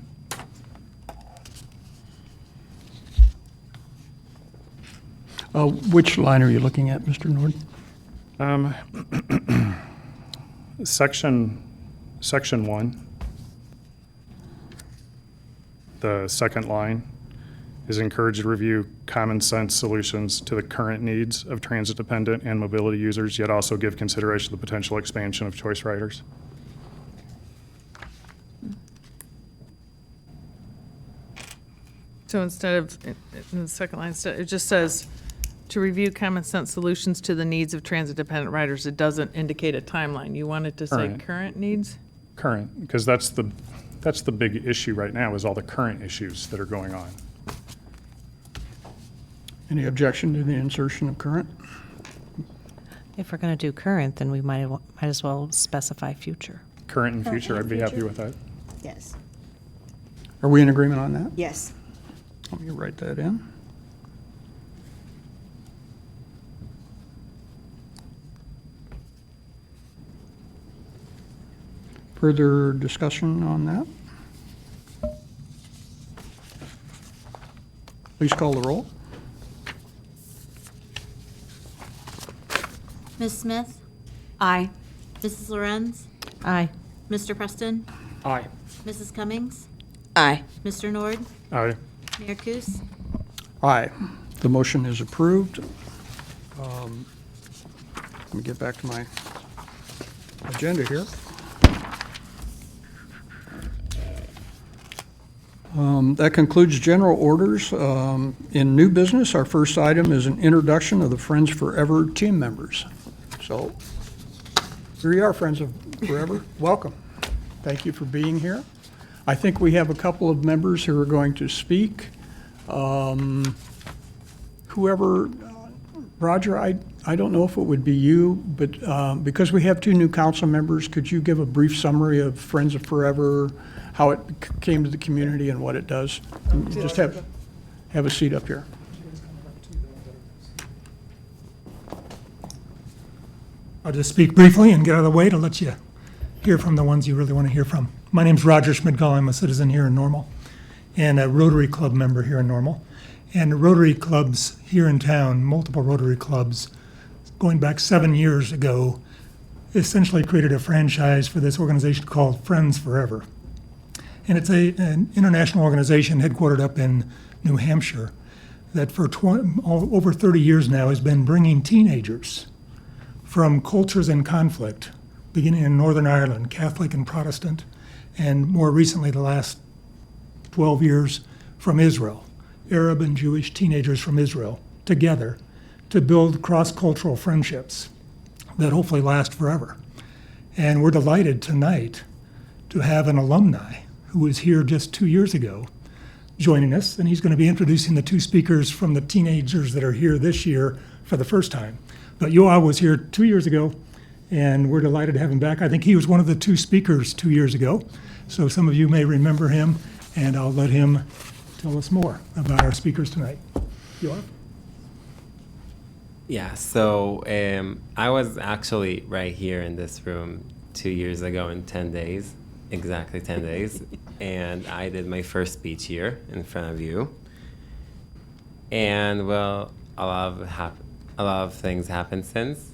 Which line are you looking at, Mr. Nord? Section 1, the second line is encouraged to review common sense solutions to the current needs of transit-dependent and mobility users, yet also give consideration to the potential expansion of choice riders. So instead of, in the second line, it just says, to review common sense solutions to the needs of transit-dependent riders. It doesn't indicate a timeline. You want it to say Current. current needs? Current, because that's the big issue right now, is all the current issues that are going on. Any objection to the insertion of current? If we're going to do current, then we might as well specify future. Current and future, I'd be happy with that. Yes, Are we in agreement on that? yes. Let me write that in. Further discussion on that? Please call the roll. Ms. Smith? Aye. Mrs. Lorenz? Aye. Mr. Preston? Aye. Mrs. Cummings? Aye. Mr. Nord? Aye. Mayor Kus? Aye. The motion is approved. Let me get back to my agenda here. That concludes general orders. In new business, our first item is an introduction of the Friends Forever team members. So, here you are, Friends of Forever. Welcome. Thank you for being here. I think we have a couple of members who are going to speak. Whoever, Roger, I don't know if it would be you, but because we have two new council members, could you give a brief summary of Friends of Forever, how it came to the community and what it does? Just have a seat up here. I'll just speak briefly and get out of the way to let you hear from the ones you really want to hear from. My name's Roger Schmidgall. I'm a citizen here in Normal and a Rotary Club member here in Normal. And Rotary clubs here in town, multiple Rotary clubs, going back 7 years ago, essentially created a franchise for this organization called Friends Forever. And it's an international organization headquartered up in New Hampshire that for over 30 years now has been bringing teenagers from cultures in conflict, beginning in Northern Ireland, Catholic and Protestant, and more recently, the last 12 years, from Israel, Arab and Jewish teenagers from Israel, together to build cross-cultural friendships that hopefully last forever. And we're delighted tonight to have an alumni who was here just 2 years ago joining us, and he's going to be introducing the two speakers from the teenagers that are here this year for the first time. But Yoav was here 2 years ago, and we're delighted to have him back. I think he was one of the two speakers 2 years ago, so some of you may remember him, and I'll let him tell us more about our speakers tonight. Yoav? Yeah, so I was actually right here in this room 2 years ago in 10 days, exactly 10 days, and I did my first speech here in front of you. And well, a lot of things happened since.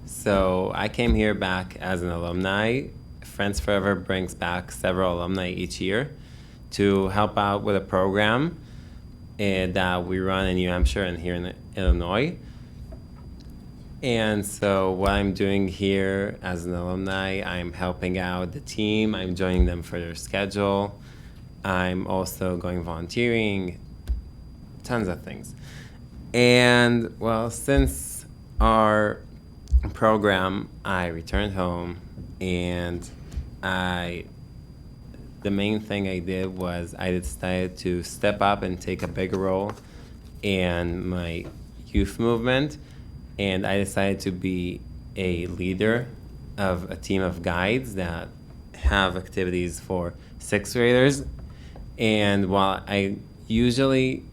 So I came here back as an alumni. Friends Forever brings back several alumni each year to help out with a program that we run in New Hampshire and here in Illinois. And so what I'm doing here as an alumni, I'm helping out the team. I'm joining them for their schedule. I'm also going volunteering, tons of things. And well, since our program, I returned home, and the main thing I did was I decided to step up and take a bigger role in my youth movement, and I decided to be a leader of a team of guides that have activities for sixth graders. And while I usually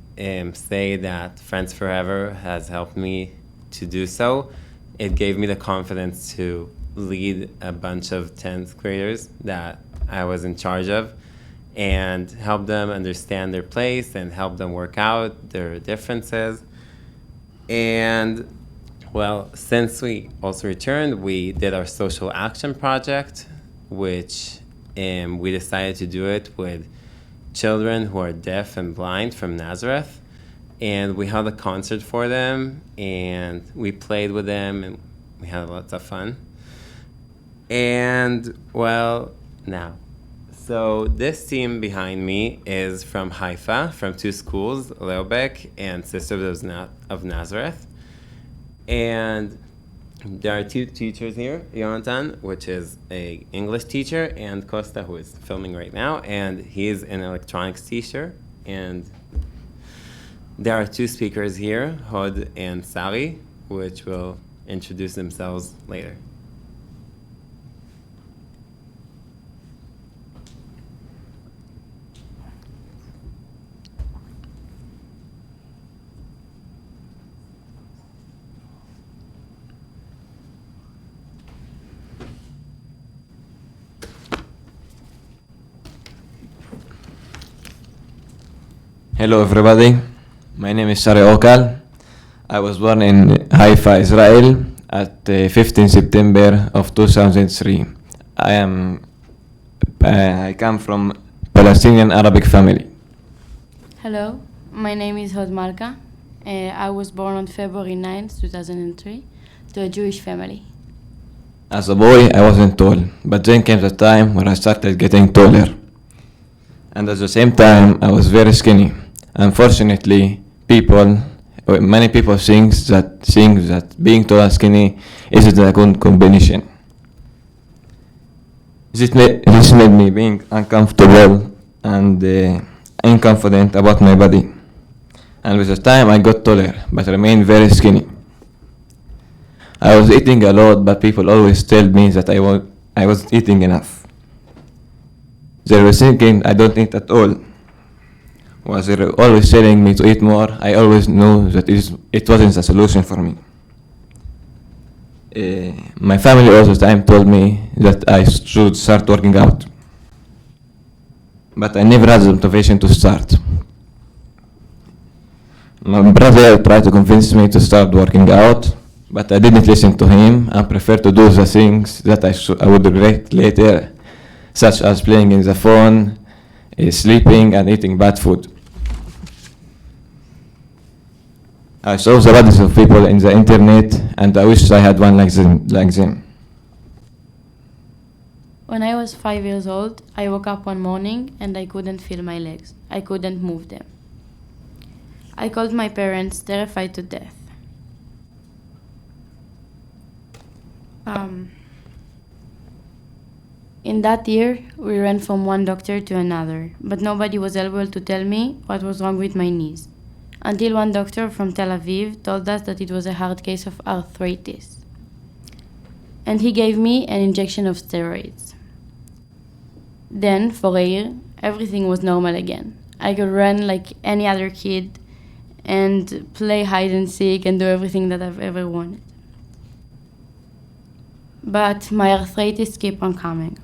say that Friends Forever has helped me to do so, it gave me the confidence to lead a bunch of 10th graders that I was in charge of and help them understand their place and help them work out their differences. And well, since we also returned, we did our social action project, which and we decided to do it with children who are deaf and blind from Nazareth. And we held a concert for them, and we played with them, and we had lots of fun. And, well, now. So this team behind me is from Haifa, from two schools, Leobek and Sisters of Nazareth. And there are two teachers here, Yonatan, which is an English teacher, and Costa, who is filming right now, and he's an electronics teacher. And there are two speakers here, Hod and Sally, which will introduce themselves later. Hello everybody, my name is Shari Okal. I was born in Haifa, Israel at 15 September of 2003. I come from Palestinian Arabic family. Hello, my name is Hod Malka. I was born on February 9th, 2003 to a Jewish family. As a boy, I wasn't tall, but then came the time when I started getting taller. And at the same time, I was very skinny. Unfortunately, many people think that being tall and skinny isn't a good combination. This made me being uncomfortable and inconfident about my body. And with the time, I got taller, but remained very skinny. I was eating a lot, but people always told me that I wasn't eating enough. They were thinking I don't eat at all. Was they were always telling me to eat more. I always knew that it wasn't a solution for me. My family all the time told me that I should start working out. But I never had the motivation to start. My brother tried to convince me to start working out, but I didn't listen to him and preferred to do the things that I would regret later, such as playing in the phone, sleeping, and eating bad food. I saw the bodies of people in the internet, and I wish I had one like them. When I was 5 years old, I woke up one morning and I couldn't feel my legs. I couldn't move them. I called my parents, terrified to death. In that year, we ran from one doctor to another, but nobody was able to tell me what was wrong with my knees, until one doctor from Tel Aviv told us that it was a hard case of arthritis. And he gave me an injection of steroids. Then, for a year, everything was normal again. I could run like any other kid and play hide and seek and do everything that I've ever wanted. But my arthritis kept on coming.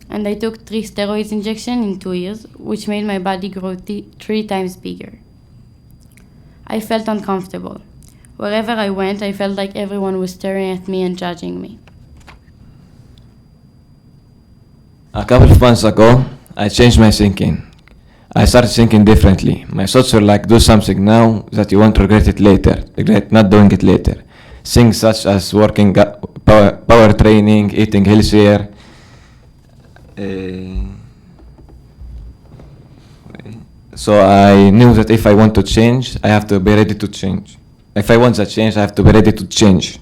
And I took 3 steroids injections in 2 years, which made my body grow 3 times bigger. I felt uncomfortable. Wherever I went, I felt like everyone was staring at me and judging me. A couple of months ago, I changed my thinking. I started thinking differently. My thoughts were like, do something now that you won't regret it later. Regret not doing it later. Things such as working power training, eating healthier. So I knew that if I want to change, I have to be ready to change. If I want to change, I have to be ready to change.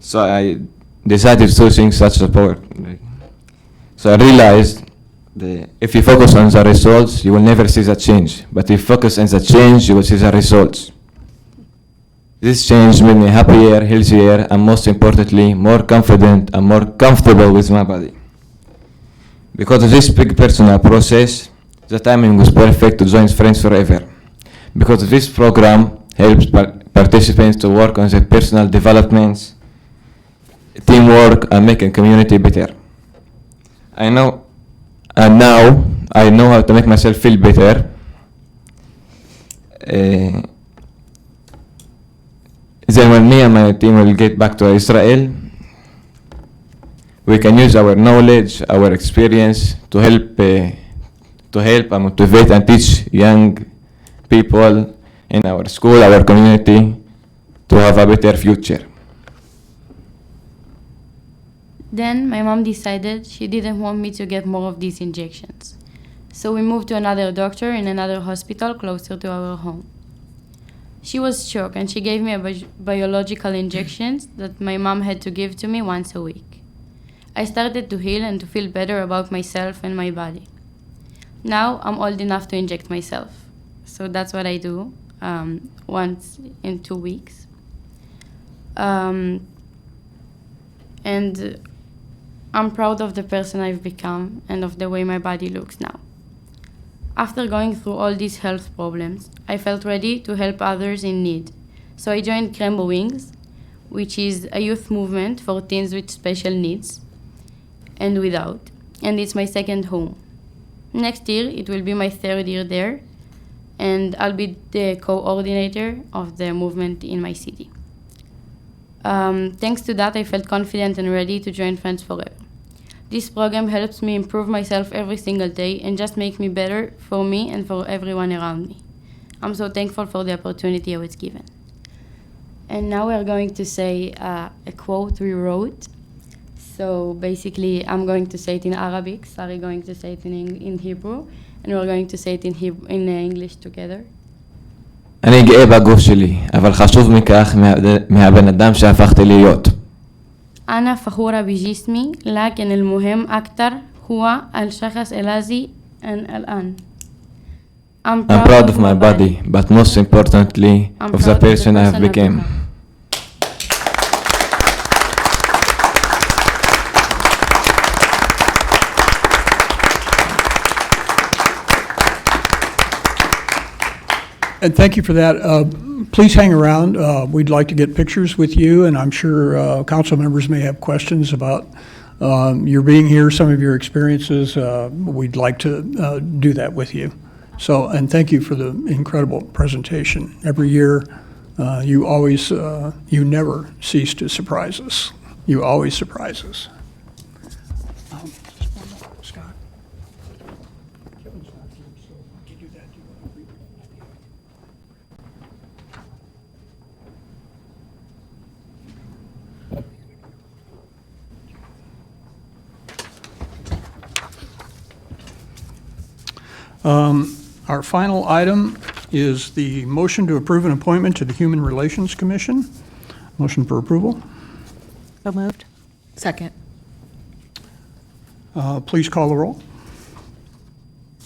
So I decided to do things such as power. So I realized that if you focus on the results, you will never see the change. But if you focus on the change, you will see the results. This change made me happier, healthier, and most importantly, more confident and more comfortable with my body. Because of this big personal process, the timing was perfect to join Friends Forever. Because of this program helps participants to work on their personal developments, teamwork, and making community better. Now I know how to make myself feel better. Then when me and my team will get back to Israel, we can use our knowledge, our experience to help and motivate and teach young people in our school, our community, to have a better future. Then my mom decided she didn't want me to get more of these injections. So we moved to another doctor in another hospital closer to our home. She was shocked and she gave me biological injections that my mom had to give to me once a week. I started to heal and to feel better about myself and my body. Now I'm old enough to inject myself. So that's what I do once in 2 weeks. And I'm proud of the person I've become and of the way my body looks now. After going through all these health problems, I felt ready to help others in need. So I joined Rainbow Wings, which is a youth movement for teens with special needs and without, and it's my second home. Next year, it will be my 3rd year there, and I'll be the coordinator of the movement in my city. Thanks to that, I felt confident and ready to join Friends Forever. This program helps me improve myself every single day and just make me better for me and for everyone around me. I'm so thankful for the opportunity I was given. And now we're going to say a quote we wrote. So basically, I'm going to say it in Arabic, Sari going to say it in Hebrew, and we're going to say it in English together. אני גאה בגוף שלי, אבל חשוב מכך מהבן אדם שהפכתי להיות. أنا فخورة بجسمي لكن المهم أكتر هو الشخص الذي الآن. I'm proud of my body, but most importantly of the person I have become. And thank you for that. Please hang around. We'd like to get pictures with you, and I'm sure council members may have questions about your being here, some of your experiences. We'd like to do that with you. So, and thank you for the incredible presentation. Every year, you never cease to surprise us. You always surprise us. Scott. Kevin's not here, so can you do that? Do you want to read it? Our final item is the motion to approve an appointment to the Human Relations Commission. Motion for approval. So moved. Second. Please call the roll.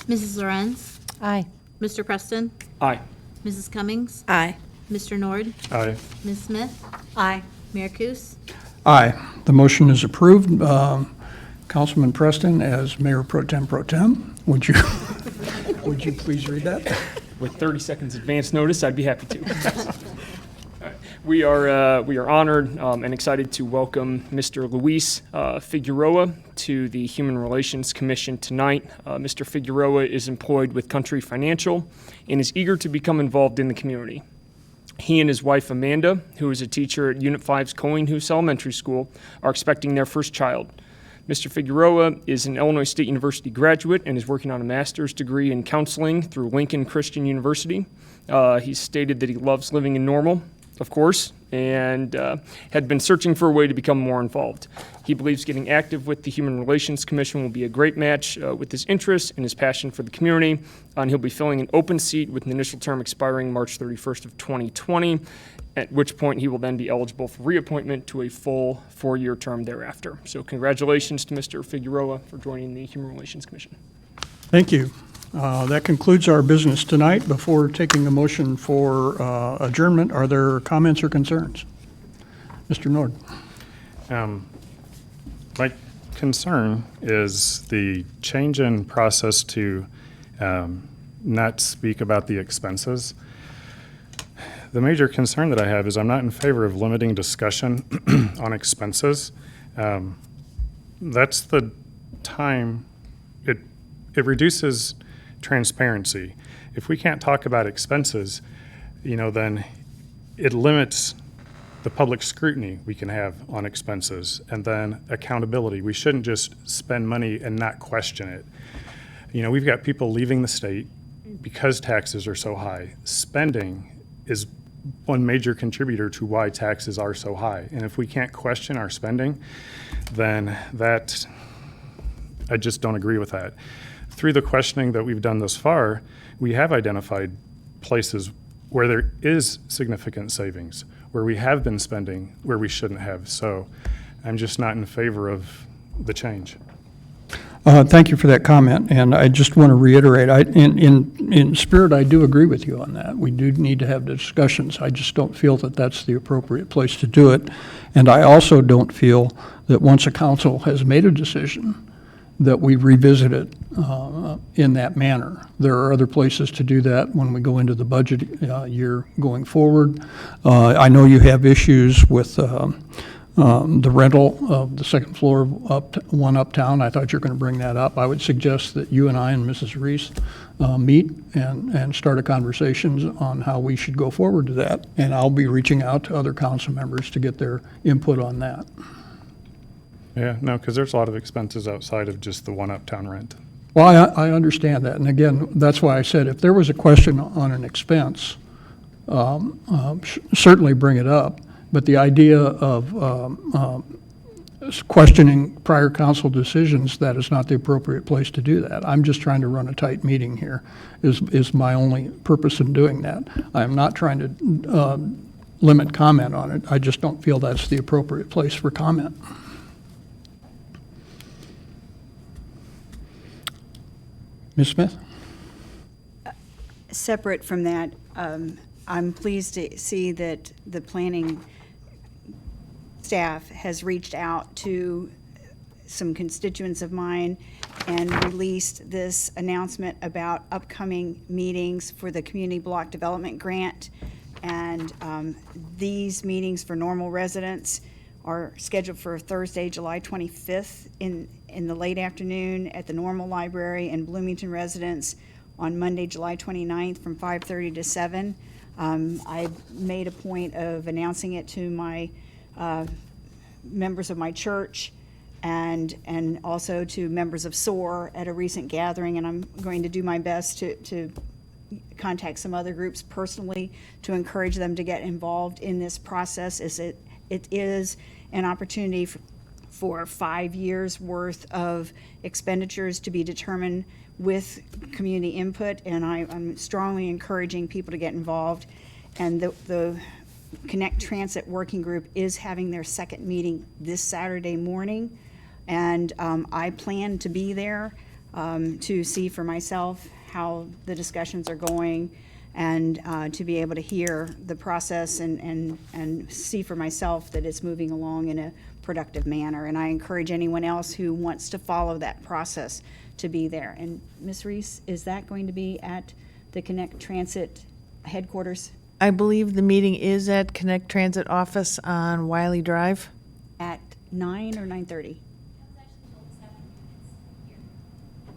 Mrs. Lorenz? Aye. Mr. Preston? Aye. Mrs. Cummings? Aye. Mr. Nord? Aye. Ms. Smith? Aye. Mayor Kus? Aye. The motion is approved. Councilman Preston, as Mayor Pro Tem, would you please read that? With 30 seconds advance notice, I'd be happy to. All right. We are honored and excited to welcome Mr. Luis Figueroa to the Human Relations Commission tonight. Mr. Figueroa is employed with Country Financial and is eager to become involved in the community. He and his wife Amanda, who is a teacher at Unit 5's Colleen-Hoos Elementary School, are expecting their first child. Mr. Figueroa is an Illinois State University graduate and is working on a master's degree in counseling through Lincoln Christian University. He stated that he loves living in Normal, of course, and had been searching for a way to become more involved. He believes getting active with the Human Relations Commission will be a great match with his interests and his passion for the community. And he'll be filling an open seat with an initial term expiring March 31st of 2020, at which point he will then be eligible for reappointment to a full 4-year term thereafter. So congratulations to Mr. Figueroa for joining the Human Relations Commission. Thank you. That concludes our business tonight. Before taking a motion for adjournment, are there comments or concerns? Mr. Nord. My concern is the change in process to not speak about the expenses. The major concern that I have is I'm not in favor of limiting discussion on expenses. That's the time, it reduces transparency. If we can't talk about expenses, then it limits the public scrutiny we can have on expenses, and then accountability. We shouldn't just spend money and not question it. You know, we've got people leaving the state because taxes are so high. Spending is one major contributor to why taxes are so high. And if we can't question our spending, then I just don't agree with that. Through the questioning that we've done thus far, we have identified places where there is significant savings, where we have been spending where we shouldn't have. So I'm just not in favor of the change. Thank you for that comment, and I just want to reiterate, in spirit, I do agree with you on that. We do need to have discussions. I just don't feel that that's the appropriate place to do it. And I also don't feel that once a council has made a decision, that we revisit it in that manner. There are other places to do that when we go into the budget year going forward. I know you have issues with the rental of the second floor of One Uptown. I thought you were going to bring that up. I would suggest that you and I and Mrs. Reese meet and start a conversation on how we should go forward to that. And I'll be reaching out to other council members to get their input on that. Yeah, no, because there's a lot of expenses outside of just the One Uptown rent. Well, I understand that. And again, that's why I said if there was a question on an expense, certainly bring it up. But the idea of questioning prior council decisions, that is not the appropriate place to do that. I'm just trying to run a tight meeting here, is my only purpose in doing that. I'm not trying to limit comment on it. I just don't feel that's the appropriate place for comment. Ms. Smith? Separate from that, I'm pleased to see that the planning staff has reached out to some constituents of mine and released this announcement about upcoming meetings for the Community Block Development Grant. And these meetings for normal residents are scheduled for Thursday, July 25th in the late afternoon at the Normal Library, and Bloomington residents on Monday, July 29th from 5:30 to 7. I made a point of announcing it to my members of my church and also to members of SOAR at a recent gathering, and I'm going to do my best to contact some other groups personally to encourage them to get involved in this process, as it is an opportunity for 5 years worth of expenditures to be determined with community input, and I'm strongly encouraging people to get involved. And the Connect Transit Working Group is having their second meeting this Saturday morning, and I plan to be there to see for myself how the discussions are going, and to be able to hear the process and see for myself that it's moving along in a productive manner. And I encourage anyone else who wants to follow that process to be there. And Ms. Reese, is that going to be at the Connect Transit headquarters? I believe the meeting is at Connect Transit office on Wiley Drive. At 9 or 9:30?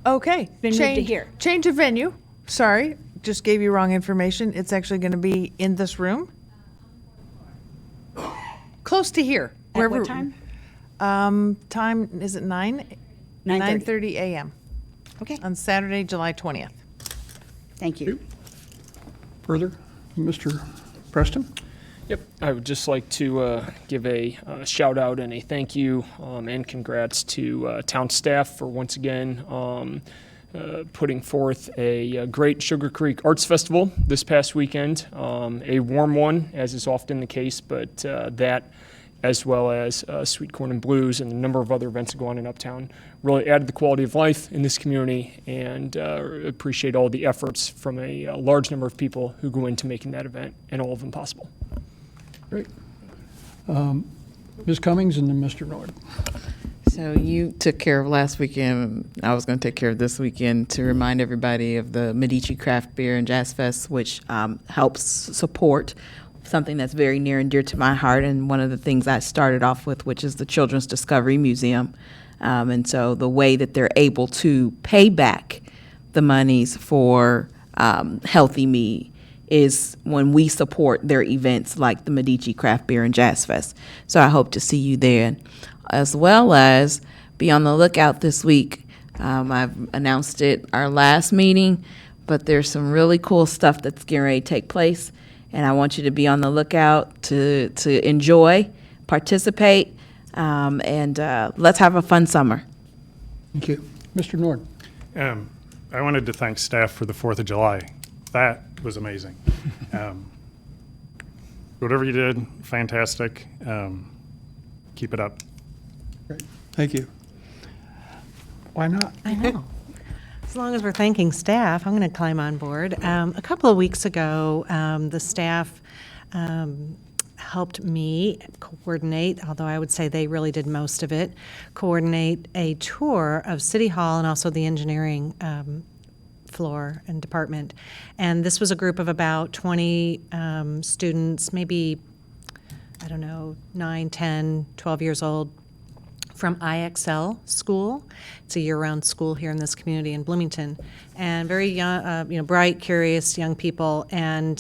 Okay. Been moved to here. Change of venue. Sorry, just gave you wrong information. It's actually going to be in this room. Close to here. At what time? Time, is it 9? 9:30 a.m. Okay. On Saturday, July 20th. Thank you. Further, Mr. Preston? Yep, I would just like to give a shout out and a thank you and congrats to town staff for once again putting forth a great Sugar Creek Arts Festival this past weekend. A warm one, as is often the case, but that, as well as Sweet Corn and Blues and a number of other events that go on in Uptown, really added the quality of life in this community, and appreciate all the efforts from a large number of people who go into making that event and all of them possible. Great. Ms. Cummings and then Mr. Nord. So you took care of last weekend. I was going to take care of this weekend to remind everybody of the Medici Craft Beer and Jazz Fest, which helps support something that's very near and dear to my heart, and one of the things I started off with, which is the Children's Discovery Museum. And so the way that they're able to pay back the monies for Healthy Me is when we support their events like the Medici Craft Beer and Jazz Fest. So I hope to see you there, as well as be on the lookout this week. I've announced it our last meeting, but there's some really cool stuff that's getting ready to take place, and I want you to be on the lookout to enjoy, participate, and let's have a fun summer. Thank you. Mr. Nord? I wanted to thank staff for the 4th of July. That was amazing. Whatever you did, fantastic. Keep it up. Great. Thank you. Why not? I know. As long as we're thanking staff, I'm going to climb on board. A couple of weeks ago, the staff helped me coordinate, although I would say they really did most of it, coordinate a tour of City Hall and also the engineering floor and department. And this was a group of about 20 students, maybe, I don't know, 9, 10, 12 years old, from IXL School. It's a year-round school here in this community in Bloomington. And very young, bright, curious young people. And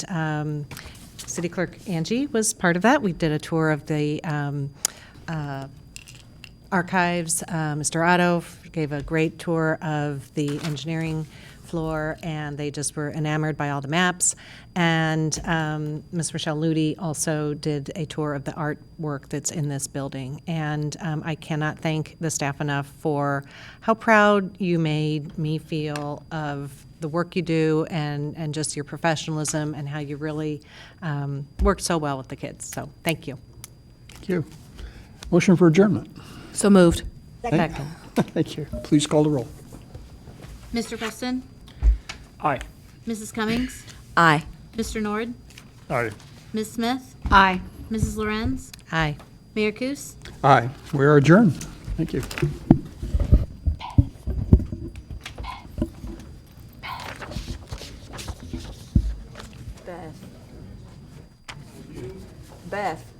City Clerk Angie was part of that. We did a tour of the archives. Mr. Otto gave a great tour of the engineering floor, and they just were enamored by all the maps. And Ms. Rochelle Ludi also did a tour of the artwork that's in this building. And I cannot thank the staff enough for how proud you made me feel of the work you do and just your professionalism and how you really worked so well with the kids. So thank you. Thank you. Motion for adjournment. So moved. Second. Thank you. Please call the roll. Mr. Preston? Aye. Mrs. Cummings? Aye. Mr. Nord? Aye. Ms. Smith? Aye. Mrs. Lorenz? Aye. Mayor Kus? Aye. We are adjourned. Thank you. Beth.